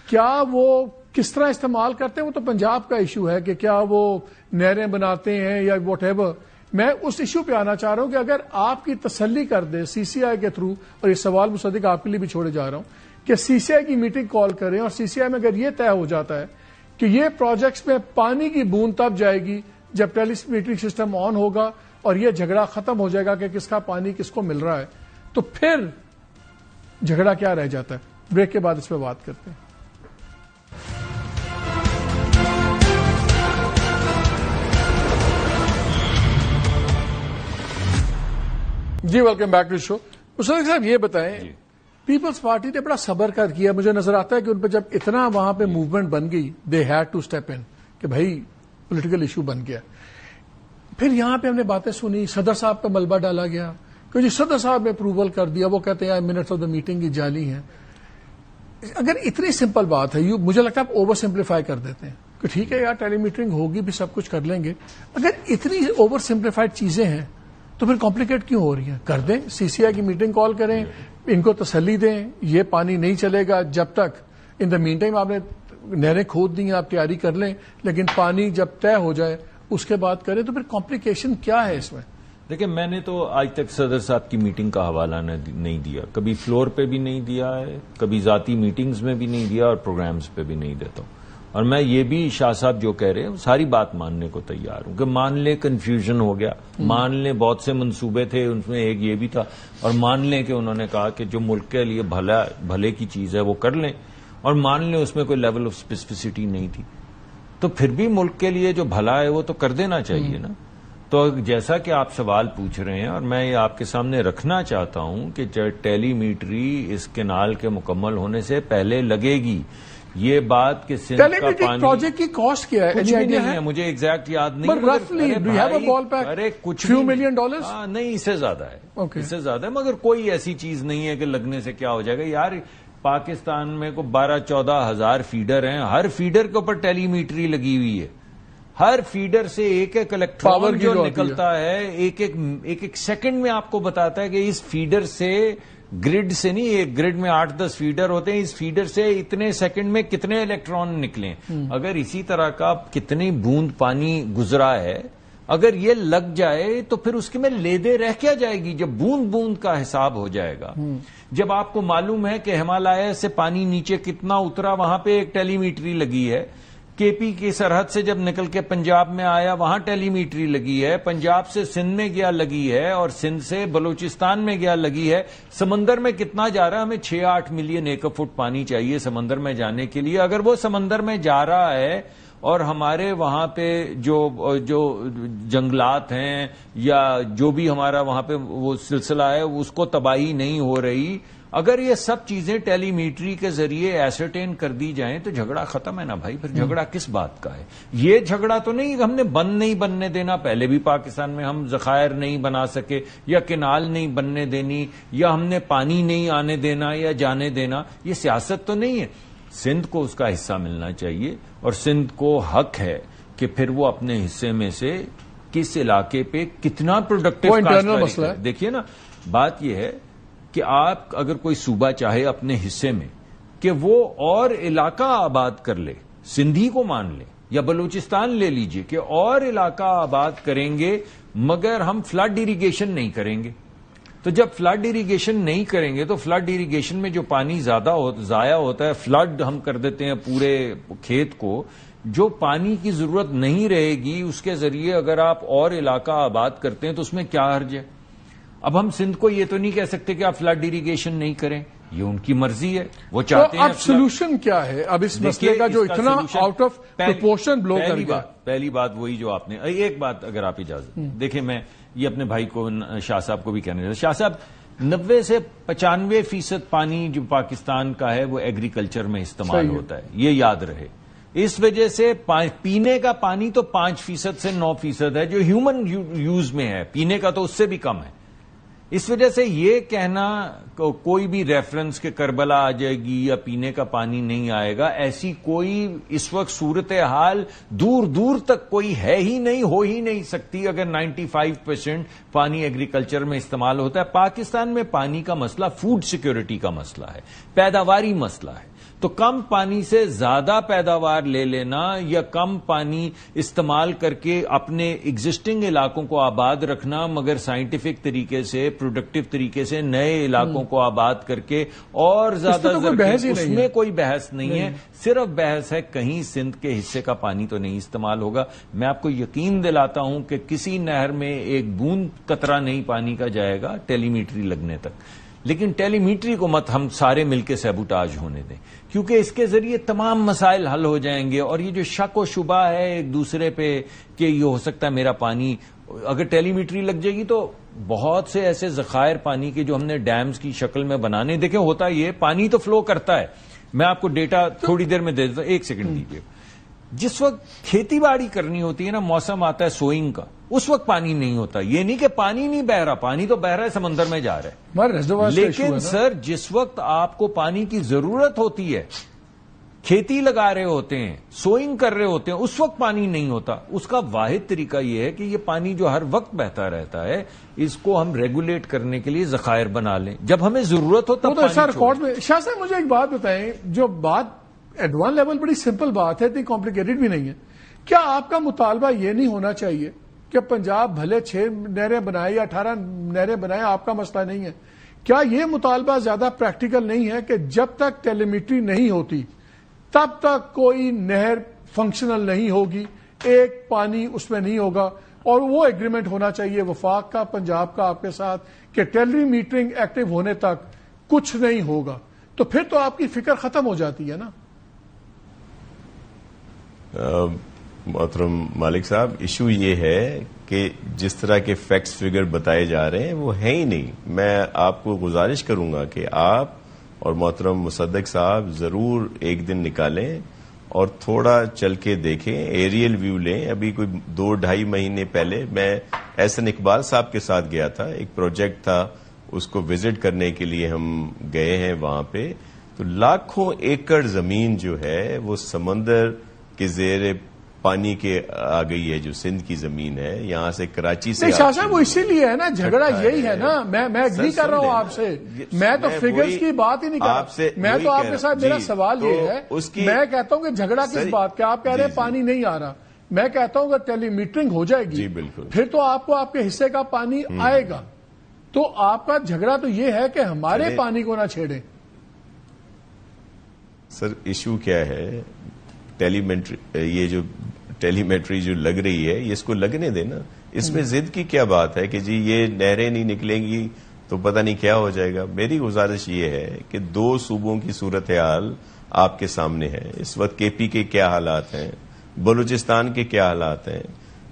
کیا وہ کس طرح استعمال کرتے ہیں وہ تو پنجاب کا ایشو ہے کہ کیا وہ نہریں بناتے ہیں یا واٹ ایور. میں اس ایشو پہ آنا چاہ رہا ہوں کہ اگر آپ کی تسلی کر دے سی سی آئی کے تھرو، اور یہ سوال مصدق آپ کے لیے بھی چھوڑے جا رہا ہوں کہ سی سی آئی کی میٹنگ کال کریں اور سی سی آئی میں اگر یہ طے ہو جاتا ہے کہ یہ پروجیکٹس میں پانی کی بوند تب جائے گی جب ٹیلی میٹرک سسٹم آن ہوگا اور یہ جھگڑا ختم ہو جائے گا کہ کس کا پانی کس کو مل رہا ہے، تو پھر جھگڑا کیا رہ جاتا ہے؟ بریک کے بعد اس پہ بات کرتے ہیں. جی ویلکم بیک ٹو شو. مصدق صاحب یہ بتائیں پیپلز پارٹی نے بڑا صبر کر کیا، مجھے نظر آتا ہے کہ ان پہ جب اتنا وہاں پہ موومنٹ بن گئی they had to step in کہ بھائی پولیٹیکل ایشو بن گیا. پھر یہاں پہ ہم نے باتیں سنی، صدر صاحب پہ ملبہ ڈالا گیا کہ جی صدر صاحب نے اپروول کر دیا، وہ کہتے ہیں منٹس آف دا میٹنگ کی جعلی ہیں. اگر اتنی سمپل بات ہے، مجھے لگتا ہے آپ اوور سمپلیفائی کر دیتے ہیں کہ ٹھیک ہے یار ٹیلی میٹنگ ہوگی بھی سب کچھ کر لیں گے. اگر اتنی اوور سمپلیفائڈ چیزیں ہیں تو پھر کمپلیکیٹ کیوں ہو رہی ہیں؟ کر دیں، سی سی آئی کی میٹنگ کال کریں، ان کو تسلی دیں یہ پانی نہیں چلے گا جب تک. ان دا مین ٹائم آپ نے نہریں کھود دی ہیں، آپ تیاری کر لیں، لیکن پانی جب طے ہو جائے اس کے بعد کریں. تو پھر کمپلیکیشن کیا ہے اس میں؟ دیکھیں میں نے تو آج تک صدر صاحب کی میٹنگ کا حوالہ نہیں دیا، کبھی فلور پہ بھی نہیں دیا ہے، کبھی ذاتی میٹنگز میں بھی نہیں دیا اور پروگرامز پہ بھی نہیں دیتا ہوں. اور میں یہ بھی شاہ صاحب جو کہہ رہے ہیں ساری بات ماننے کو تیار ہوں کہ مان لیں کنفیوژن ہو گیا، مان لیں بہت سے منصوبے تھے، ان میں ایک یہ بھی تھا، اور مان لیں کہ انہوں نے کہا کہ جو ملک کے لیے بھلے کی چیز ہے وہ کر لیں، اور مان لیں اس میں کوئی لیول آف اسپیسیفسٹی نہیں تھی، تو پھر بھی ملک کے لیے جو بھلا ہے وہ تو کر دینا چاہیے نا. تو جیسا کہ آپ سوال پوچھ رہے ہیں اور میں یہ آپ کے سامنے رکھنا چاہتا ہوں کہ ٹیلی میٹری اس کینال کے مکمل ہونے سے پہلے لگے گی. یہ بات کہ سندھ کا پانی پروجیکٹ کی کاسٹ کیا ہے؟ کچھ بھی نہیں ہے، مجھے ایگزیکٹ یاد نہیں، ارے کچھ فیو $1 million نہیں، اس سے زیادہ ہے، اس سے زیادہ ہے. مگر کوئی ایسی چیز نہیں ہے کہ لگنے سے کیا ہو جائے گا. یار پاکستان میں کو 12-14 ہزار فیڈر ہیں، ہر فیڈر کے اوپر ٹیلی میٹری لگی ہوئی ہے. ہر فیڈر سے ایک ایک الیکٹران جو نکلتا ہے ایک ایک سیکنڈ میں آپ کو بتاتا ہے کہ اس فیڈر سے، گرڈ سے نہیں، ایک گرڈ میں 8-10 فیڈر ہوتے ہیں، اس فیڈر سے اتنے سیکنڈ میں کتنے الیکٹران نکلیں. اگر اسی طرح کا کتنی بوند پانی گزرا ہے اگر یہ لگ جائے تو پھر اس کے میں لے دے رہ کیا جائے گی جب بوند بوند کا حساب ہو جائے گا. جب آپ کو معلوم ہے کہ ہمالیہ سے پانی نیچے کتنا اترا، وہاں پہ ایک ٹیلی میٹری لگی ہے، کے پی کی سرحد سے جب نکل کے پنجاب میں آیا وہاں ٹیلی میٹری لگی ہے، پنجاب سے سندھ میں گیا لگی ہے، اور سندھ سے بلوچستان میں گیا لگی ہے. سمندر میں کتنا جا رہا ہے؟ ہمیں 6-8 ملین ایکڑ فٹ پانی چاہیے سمندر میں جانے کے لیے. اگر وہ سمندر میں جا رہا ہے اور ہمارے وہاں پہ جو جنگلات ہیں یا جو بھی ہمارا وہاں پہ وہ سلسلہ ہے اس کو تباہی نہیں ہو رہی، اگر یہ سب چیزیں ٹیلی میٹری کے ذریعے ایسرٹین کر دی جائیں تو جھگڑا ختم ہے نا بھائی. پھر جھگڑا کس بات کا ہے؟ یہ جھگڑا تو نہیں ہم نے بند نہیں بننے دینا. پہلے بھی پاکستان میں ہم ذخائر نہیں بنا سکے یا کینال نہیں بننے دینی یا ہم نے پانی نہیں آنے دینا یا جانے دینا. یہ سیاست تو نہیں ہے. سندھ کو اس کا حصہ ملنا چاہیے اور سندھ کو حق ہے کہ پھر وہ اپنے حصے میں سے کس علاقے پہ کتنا پروڈکٹیو مسئلہ ہے. دیکھیے نا، بات یہ ہے کہ آپ اگر کوئی صوبہ چاہے اپنے حصے میں کہ وہ اور علاقہ آباد کر لے، سندھی کو مان لے یا بلوچستان لے لیجئے کہ اور علاقہ آباد کریں گے مگر ہم فلڈ اریگیشن نہیں کریں گے. تو جب فلڈ اریگیشن نہیں کریں گے تو فلڈ اریگیشن میں جو پانی زیادہ ضائع ہوتا ہے، فلڈ ہم کر دیتے ہیں پورے کھیت کو، جو پانی کی ضرورت نہیں رہے گی اس کے ذریعے اگر آپ اور علاقہ آباد کرتے ہیں تو اس میں کیا حرج ہے؟ اب ہم سندھ کو یہ تو نہیں کہہ سکتے کہ آپ فلڈ اریگیشن نہیں کریں، یہ ان کی مرضی ہے، وہ چاہتے ہیں. اب سولوشن کیا ہے اب اس مسئلے کا جو اتنا آؤٹ آف پروپورشن بلو کر گیا؟ پہلی بات وہی جو آپ نے، ایک بات اگر آپ اجازت دیکھیں، میں یہ اپنے بھائی کو شاہ صاحب کو بھی کہنے چاہتا. شاہ صاحب، 90 سے 95% پانی جو پاکستان کا ہے وہ ایگریکلچر میں استعمال ہوتا ہے، یہ یاد رہے. اس وجہ سے پینے کا پانی تو 5% سے 9% ہے جو ہیومن یوز میں ہے، پینے کا تو اس سے بھی کم ہے. اس وجہ سے یہ کہنا کوئی بھی ریفرنس کہ کربلا آ جائے گی یا پینے کا پانی نہیں آئے گا، ایسی کوئی اس وقت صورتحال دور دور تک کوئی ہے ہی نہیں، ہو ہی نہیں سکتی اگر 95% پانی ایگریکلچر میں استعمال ہوتا ہے. پاکستان میں پانی کا مسئلہ فوڈ سیکیورٹی کا مسئلہ ہے، پیداواری مسئلہ ہے. تو کم پانی سے زیادہ پیداوار لے لینا یا کم پانی استعمال کر کے اپنے ایگزسٹنگ علاقوں کو آباد رکھنا مگر سائنٹیفک طریقے سے، پروڈکٹیو طریقے سے نئے علاقوں کو آباد کر کے اور زیادہ اس میں کوئی بحث نہیں ہے. صرف بحث ہے کہیں سندھ کے حصے کا پانی تو نہیں استعمال ہوگا. میں آپ کو یقین دلاتا ہوں کہ کسی نہر میں ایک بوند قطرہ نہیں پانی کا جائے گا ٹیلی میٹری لگنے تک. لیکن ٹیلی میٹری کو مت ہم سارے مل کے سیبوٹاج ہونے دیں، کیونکہ اس کے ذریعے تمام مسائل حل ہو جائیں گے. اور یہ جو شک و شبہ ہے ایک دوسرے پہ کہ یہ ہو سکتا ہے میرا پانی، اگر ٹیلی میٹری لگ جائے گی تو بہت سے ایسے ذخائر پانی کے جو ہم نے ڈیمز کی شکل میں بنانے، دیکھیں ہوتا یہ پانی تو فلو کرتا ہے. میں آپ کو ڈیٹا تھوڑی دیر میں دے دیتا ہوں، 1 سیکنڈ دیجیے. جس وقت کھیتی باڑی کرنی ہوتی ہے نا، موسم آتا ہے سوئنگ کا، اس وقت پانی نہیں ہوتا. یہ نہیں کہ پانی نہیں بہ رہا، پانی تو بہ رہا ہے، سمندر میں جا رہا ہے. لیکن سر جس وقت آپ کو پانی کی ضرورت ہوتی ہے، کھیتی لگا رہے ہوتے ہیں، سوئنگ کر رہے ہوتے ہیں، اس وقت پانی نہیں ہوتا. اس کا واحد طریقہ یہ ہے کہ یہ پانی جو ہر وقت بہتا رہتا ہے اس کو ہم ریگولیٹ کرنے کے لیے ذخائر بنا لیں، جب ہمیں ضرورت ہو تب پانی چھوڑیں. شاہ صاحب مجھے ایک بات بتائیں، جو بات ایٹ ون لیول بڑی سمپل بات ہے، اتنی کمپلیکیٹڈ بھی نہیں ہے. کیا آپ کا مطالبہ یہ نہیں ہونا چاہیے کہ پنجاب بھلے 6 نہریں بنائے یا 18 نہریں بنائے، آپ کا مسئلہ نہیں ہے؟ کیا یہ مطالبہ زیادہ پریکٹیکل نہیں ہے کہ جب تک ٹیلی میٹری نہیں ہوتی تب تک کوئی نہر فنکشنل نہیں ہوگی، ایک پانی اس میں نہیں ہوگا، اور وہ ایگریمنٹ ہونا چاہیے وفاق کا، پنجاب کا آپ کے ساتھ کہ ٹیلی میٹرنگ ایکٹیو ہونے تک کچھ نہیں ہوگا؟ تو پھر تو آپ کی فکر ختم ہو جاتی ہے نا. محترم مالک صاحب، ایشو یہ ہے کہ جس طرح کے فیکٹس فگر بتائے جا رہے ہیں وہ ہیں ہی نہیں. میں آپ کو گزارش کروں گا کہ آپ اور محترم مصدق صاحب ضرور ایک دن نکالیں اور تھوڑا چل کے دیکھیں، ایریل ویو لیں. ابھی کوئی 2-2.5 مہینے پہلے میں احسن اقبال صاحب کے ساتھ گیا تھا، ایک پروجیکٹ تھا، اس کو وزٹ کرنے کے لیے ہم گئے ہیں وہاں پہ. تو لاکھوں ایکڑ زمین جو ہے وہ سمندر کے زیر پانی کے آ گئی ہے، جو سندھ کی زمین ہے. یہاں سے کراچی سے شاہ صاحب وہ اسی لیے ہے نا، جھگڑا یہی ہے نا. میں اگری کر رہا ہوں آپ سے، میں تو فگرز کی بات ہی نہیں کر رہا. میں تو آپ کے ساتھ، میرا سوال یہ ہے، میں کہتا ہوں کہ جھگڑا کس بات کا؟ آپ کہہ رہے ہیں پانی نہیں آ رہا، میں کہتا ہوں کہ ٹیلی میٹرنگ ہو جائے گی پھر تو آپ کو آپ کے حصے کا پانی آئے گا. تو آپ کا جھگڑا تو یہ ہے کہ ہمارے پانی کو نہ چھیڑیں. سر ایشو کیا ہے یہ جو ٹیلیمیٹری جو لگ رہی ہے یہ اس کو لگنے دینا. اس میں ضد کی کیا بات ہے کہ جی یہ نہریں نہیں نکلیں گی تو پتہ نہیں کیا ہو جائے گا. میری گزارش یہ ہے کہ 2 صوبوں کی صورتحال آپ کے سامنے ہے. اس وقت کے پی کے کیا حالات ہیں, بلوچستان کے کیا حالات ہیں,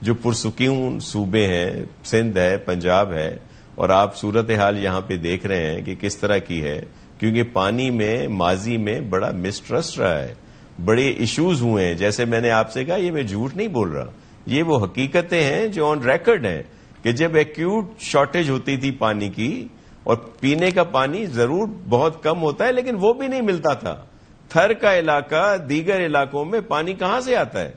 جو پرسکون صوبے ہیں سندھ ہے, پنجاب ہے, اور آپ صورتحال یہاں پہ دیکھ رہے ہیں کہ کس طرح کی ہے. کیونکہ پانی میں ماضی میں بڑا مسٹرسٹ رہا ہے, بڑے ایشوز ہوئے ہیں. جیسے میں نے آپ سے کہا, یہ میں جھوٹ نہیں بول رہا, یہ وہ حقیقتیں ہیں جو آن ریکارڈ ہیں کہ جب ایکیوٹ شارٹیج ہوتی تھی پانی کی, اور پینے کا پانی ضرور بہت کم ہوتا ہے لیکن وہ بھی نہیں ملتا تھا. تھر کا علاقہ دیگر علاقوں میں پانی کہاں سے آتا ہے؟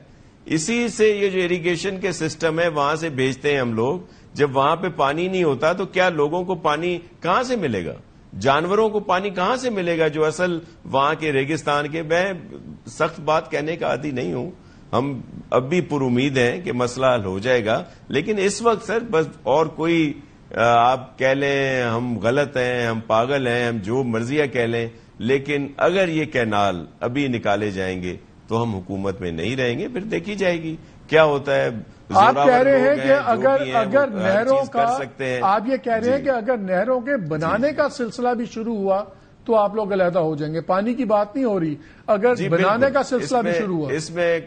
اسی سے یہ جو اریگیشن کے سسٹم ہے وہاں سے بھیجتے ہیں ہم لوگ. جب وہاں پہ پانی نہیں ہوتا تو کیا لوگوں کو پانی کہاں سے ملے گا؟ جانوروں کو پانی کہاں سے ملے گا جو اصل وہاں کے ریگستان کے؟ میں سخت بات کہنے کا عادی نہیں ہوں, ہم اب بھی پر امید ہیں کہ مسئلہ حل ہو جائے گا. لیکن اس وقت سر بس اور کوئی آپ کہہ لیں ہم غلط ہیں, ہم پاگل ہیں, ہم جو مرضیہ کہہ لیں, لیکن اگر یہ کینال ابھی نکالے جائیں گے تو ہم حکومت میں نہیں رہیں گے. پھر دیکھی جائے گی کیا ہوتا ہے. آپ کہہ رہے ہیں کہ اگر نہروں کا, آپ یہ کہہ رہے ہیں کہ اگر نہروں کے بنانے کا سلسلہ بھی شروع ہوا تو آپ لوگ علیحدہ ہو جائیں گے. پانی کی بات نہیں ہو رہی, اگر بنانے کا سلسلہ بھی شروع ہوا. اس میں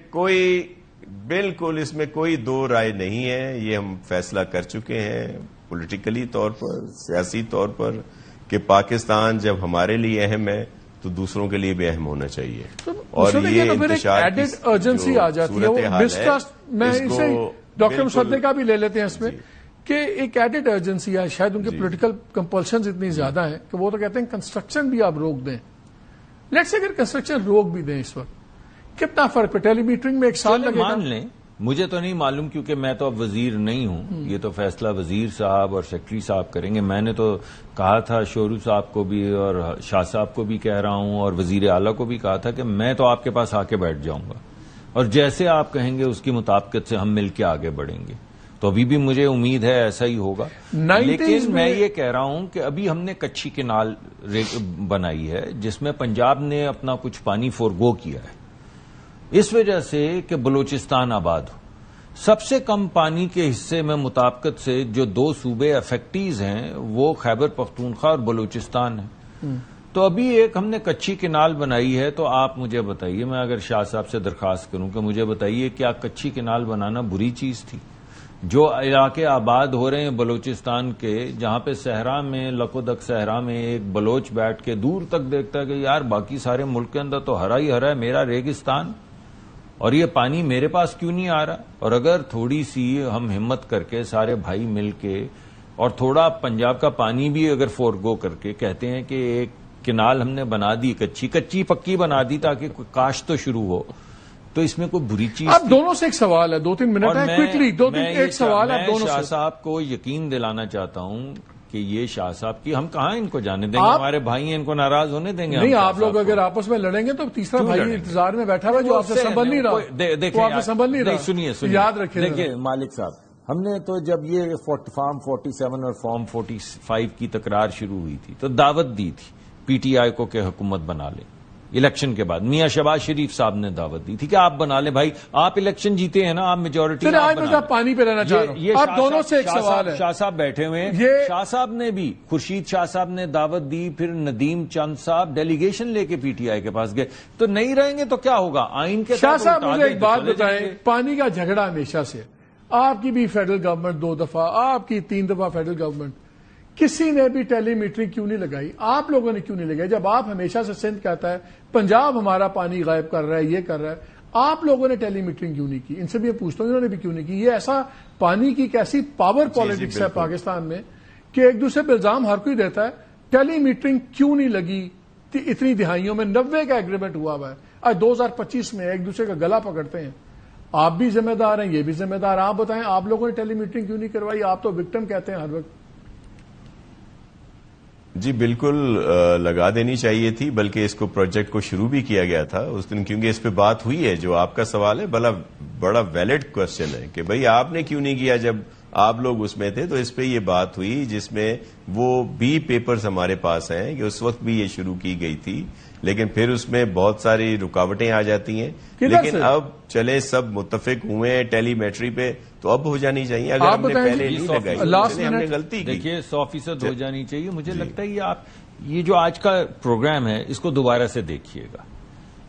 بالکل اس میں کوئی دو رائے نہیں ہے. یہ ہم فیصلہ کر چکے ہیں پولیٹیکلی طور پر, سیاسی طور پر, کہ پاکستان جب ہمارے لیے اہم ہے تو دوسروں کے لیے بھی اہم ہونا چاہیے. اور یہ انتشار کی ارجنسی آ جاتی ہے. میں اسے ڈاکٹر مصدق کا بھی لے لیتے ہیں اس میں کہ ایک ایڈڈ ارجنسی ہے. شاید ان کے پولیٹیکل کمپلشنز اتنی زیادہ ہیں کہ وہ تو کہتے ہیں کنسٹرکشن بھی آپ روک دیں. لیٹس سے اگر کنسٹرکشن روک بھی دیں اس وقت کتنا فرق ہے؟ ٹیلی میٹرنگ میں 1 سال لگے گا. مان لیں, مجھے تو نہیں معلوم کیونکہ میں تو اب وزیر نہیں ہوں. یہ تو فیصلہ وزیر صاحب اور سیکرٹری صاحب کریں گے. میں نے تو کہا تھا شورو صاحب کو بھی اور شاہ صاحب کو بھی کہہ رہا ہوں اور وزیر اعلیٰ کو بھی کہا تھا کہ میں تو آپ کے پاس آ کے بیٹھ جاؤں گا اور جیسے آپ کہیں گے اس کی مطابقت سے ہم مل کے آگے بڑھیں گے. تو ابھی بھی مجھے امید ہے ایسا ہی ہوگا. لیکن میں یہ کہہ رہا ہوں کہ ابھی ہم نے کچھی کینال بنائی ہے جس میں پنجاب نے اپنا کچھ پانی فورگو کیا ہے اس وجہ سے کہ بلوچستان آباد ہو. سب سے کم پانی کے حصے میں مطابقت سے جو 2 صوبے افیکٹیز ہیں وہ خیبر پختونخوا اور بلوچستان ہیں. تو ابھی ایک ہم نے کچھی کینال بنائی ہے. تو آپ مجھے بتائیے, میں اگر شاہ صاحب سے درخواست کروں کہ مجھے بتائیے کیا کچھی کینال بنانا بری چیز تھی؟ جو علاقے آباد ہو رہے ہیں بلوچستان کے, جہاں پہ صحرا میں لکودک صحرا میں ایک بلوچ بیٹھ کے دور تک دیکھتا ہے کہ یار باقی سارے ملک کے اندر تو ہرا ہی ہرا ہے, میرا ریگستان, اور یہ پانی میرے پاس کیوں نہیں آ رہا؟ اور اگر تھوڑی سی ہم ہمت کر کے سارے بھائی مل کے اور تھوڑا پنجاب کا پانی بھی اگر فورگو کر کے کہتے ہیں کہ ایک کینال ہم نے بنا دی, کچی پکی بنا دی تاکہ کاشت تو شروع ہو, تو اس میں کوئی بری چیز. اب دونوں سے ایک سوال ہے, 2-3 منٹ ہے, کوئکلی 2-3 ایک سوال ہے دونوں سے. شاہ صاحب کو یقین دلانا چاہتا ہوں کہ یہ شاہ صاحب کی ہم کہاں ان کو جانے دیں گے, ہمارے بھائی ہیں ان کو ناراض ہونے دیں گے. نہیں, آپ لوگ اگر آپس میں لڑیں گے تو تیسرا بھائی انتظار میں بیٹھا ہوا جو آپ سے سنبھل نہیں رہا. سنیے یاد رکھیں. دیکھیے مالک صاحب, ہم نے تو جب یہ فارم 47 اور فارم 45 کی تکرار شروع ہوئی تھی تو دعوت دی تھی پی ٹی آئی کو کہ حکومت بنا لے. الیکشن کے بعد میاں شہباز شریف صاحب نے دعوت دی تھی کہ آپ بنا لیں بھائی, آپ الیکشن جیتے ہیں نا, آپ میجورٹی. پانی پہ رہنا چاہ رہا ہوں. اب دونوں سے ایک سوال ہے. شاہ صاحب بیٹھے ہوئے ہیں, شاہ صاحب نے بھی, خورشید شاہ صاحب نے دعوت دی, پھر ندیم چند صاحب ڈیلیگیشن لے کے پی ٹی آئی کے پاس گئے. تو نہیں رہیں گے تو کیا ہوگا؟ آئین کے شاہ صاحب مجھے ایک بات بتائیں, پانی کا جھگڑا ہمیشہ سے, آپ کی بھی فیڈرل گورنمنٹ 2 دفعہ, آپ کی 3 دفعہ فیڈرل گورنمنٹ, کسی نے بھی ٹیلی میٹرنگ کیوں نہیں لگائی؟ آپ لوگوں نے کیوں نہیں لگائی؟ جب آپ ہمیشہ سے سندھ کہتا ہے پنجاب ہمارا پانی غائب کر رہا ہے, یہ کر رہا ہے, آپ لوگوں نے ٹیلی میٹرنگ کیوں نہیں کی؟ ان سے بھی میں پوچھتا ہوں انہوں نے بھی کیوں نہیں کی. یہ ایسا پانی کی کیسی پاور پالیٹکس ہے پاکستان میں کہ ایک دوسرے پہ الزام ہر کوئی دیتا ہے. ٹیلی میٹرنگ کیوں نہیں لگی اتنی دہائیوں میں؟ 90 کا ایگریمنٹ ہوا ہوا ہے, آج 2025 میں ایک دوسرے کا گلا پکڑتے ہیں. آپ بھی ذمہ دار ہیں, یہ بھی ذمہ دار. آپ بتائیں آپ لوگوں نے ٹیلی میٹرنگ کیوں نہیں کروائی؟ آپ تو وکٹم کہتے ہیں ہر وقت. جی بالکل لگا دینی چاہیے تھی, بلکہ اس کو پروجیکٹ کو شروع بھی کیا گیا تھا اس دن, کیونکہ اس پہ بات ہوئی ہے. جو آپ کا سوال ہے بڑا ویلڈ کوشچن ہے کہ بھئی آپ نے کیوں نہیں کیا جب آپ لوگ اس میں تھے، تو اس پہ یہ بات ہوئی جس میں وہ بھی پیپرز ہمارے پاس ہیں کہ اس وقت بھی یہ شروع کی گئی تھی، لیکن پھر اس میں بہت ساری رکاوٹیں آ جاتی ہیں، لیکن اب چلے سب متفق ہوئے ہیں ٹیلی میٹری پہ، تو اب ہو جانی چاہیے. اگر ہم نے پہلے نہیں لگائی ہم نے غلطی کی. دیکھیے 100% ہو جانی چاہیے. مجھے لگتا ہے یہ جو آج کا پروگرام ہے اس کو دوبارہ سے دیکھیے گا.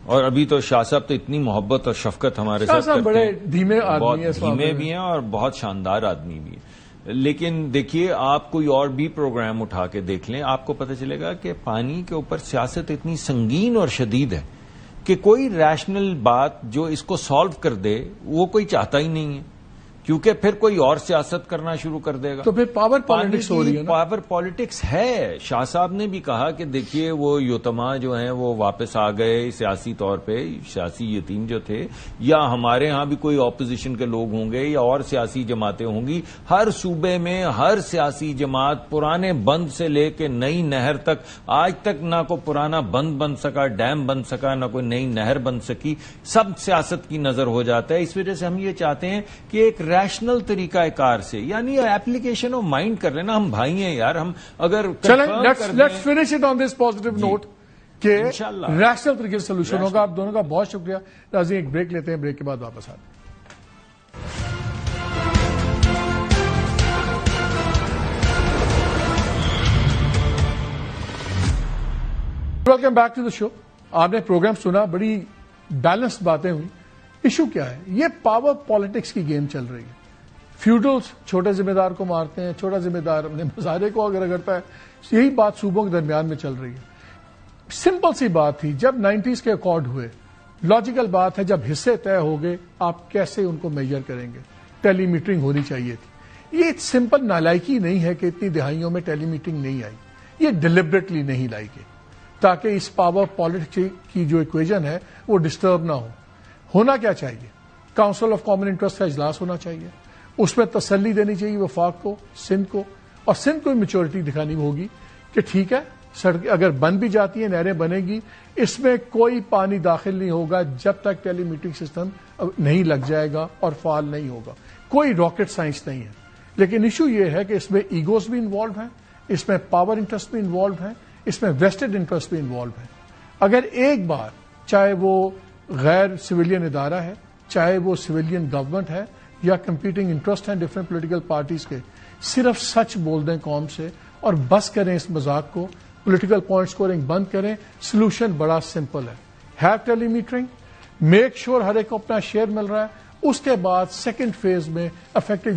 اور ابھی تو شاہ صاحب تو اتنی محبت اور شفقت ہمارے ساتھ کرتے ہیں، بڑے دھیمے آدمی ہیں، دھیمے بھی ہیں اور بہت شاندار آدمی بھی ہیں. لیکن دیکھیے آپ کوئی اور بھی پروگرام اٹھا کے دیکھ لیں، آپ کو پتہ چلے گا کہ پانی کے اوپر سیاست اتنی سنگین اور شدید ہے کہ کوئی ریشنل بات جو اس کو سالو کر دے وہ کوئی چاہتا ہی نہیں ہے، کیونکہ پھر کوئی اور سیاست کرنا شروع کر دے گا. تو پھر پاور پالیٹکس ہو رہی ہے. پاور پالیٹکس ہے. شاہ صاحب نے بھی کہا کہ دیکھیے وہ یوتما جو ہیں وہ واپس آ گئے سیاسی طور پہ، سیاسی یتیم جو تھے، یا ہمارے ہاں بھی کوئی اپوزیشن کے لوگ ہوں گے یا اور سیاسی جماعتیں ہوں گی. ہر صوبے میں ہر سیاسی جماعت پرانے بند سے لے کے نئی نہر تک، آج تک نہ کوئی پرانا بند بن سکا، ڈیم بن سکا، نہ کوئی نئی نہر بن سکی. سب سیاست کی نظر ہو جاتا ہے. اس وجہ سے ہم یہ چاہتے ہیں کہ ایک ریشنل طریقہ کار سے، یعنی ایپلیکیشن آف مائنڈ کر لینا. ہم بھائی ہیں یار، ہم اگر let's finish it on this positive note کہ ریشنل طریقے سے سولوشن ہوگا. آپ دونوں کا بہت شکریہ. ناظرین ایک بریک لیتے ہیں، بریک کے بعد واپس آتے ہیں. ویلکم بیک ٹو دا شو. آپ نے پروگرام سنا، بڑی بیلنسڈ باتیں ہوئی. ایشو کیا ہے؟ یہ پاور پالیٹکس کی گیم چل رہی ہے. فیوڈلز چھوٹے ذمہ دار کو مارتے ہیں، چھوٹا ذمہ دار اپنے مظاہرے کو اگر رگڑتا ہے. یہی بات صوبوں کے درمیان میں چل رہی ہے. سمپل سی بات تھی جب 90s کے اکارڈ ہوئے. لاجیکل بات ہے جب حصے طے ہو گئے آپ کیسے ان کو میجر کریں گے. ٹیلی میٹرنگ ہونی چاہیے تھی. یہ سمپل نالائکی نہیں ہے کہ اتنی دہائیوں میں ٹیلی میٹرنگ نہیں آئی. یہ ڈیلیبریٹلی نہیں لائی گئی تاکہ اس پاور پالیٹکس کی جو ایکویژن ہے وہ ڈسٹرب نہ ہو. ہونا کیا چاہیے؟ کاؤنسل آف کامن انٹرسٹ کا اجلاس ہونا چاہیے. اس میں تسلی دینی چاہیے وفاق کو، سندھ کو، اور سندھ کو میچورٹی دکھانی ہوگی کہ ٹھیک ہے سڑکیں اگر بن بھی جاتی ہیں، نہریں بنے گی، اس میں کوئی پانی داخل نہیں ہوگا جب تک ٹیلی میٹرنگ سسٹم نہیں لگ جائے گا اور فعال نہیں ہوگا. کوئی راکٹ سائنس نہیں ہے. لیکن ایشو یہ ہے کہ اس میں ایگوز بھی انوالو ہیں، اس میں پاور انٹرسٹ بھی انوالو ہیں، اس میں ویسٹڈ انٹرسٹ بھی انوالو ہیں. اگر ایک بار چاہے وہ غیر سویلین ادارہ ہے، چاہے وہ سویلین گورنمنٹ ہے یا کمپیٹنگ انٹرسٹ ہیں ڈفرینٹ پولیٹیکل پارٹیز کے، صرف سچ بول دیں قوم سے اور بس کریں اس مذاق کو، پولیٹیکل پوائنٹ اسکورنگ بند کریں. سولوشن بڑا سمپل ہے. Have tele metering, make sure ہر ایک کو اپنا شیئر مل رہا ہے. اس کے بعد سیکنڈ فیز میں افیکٹو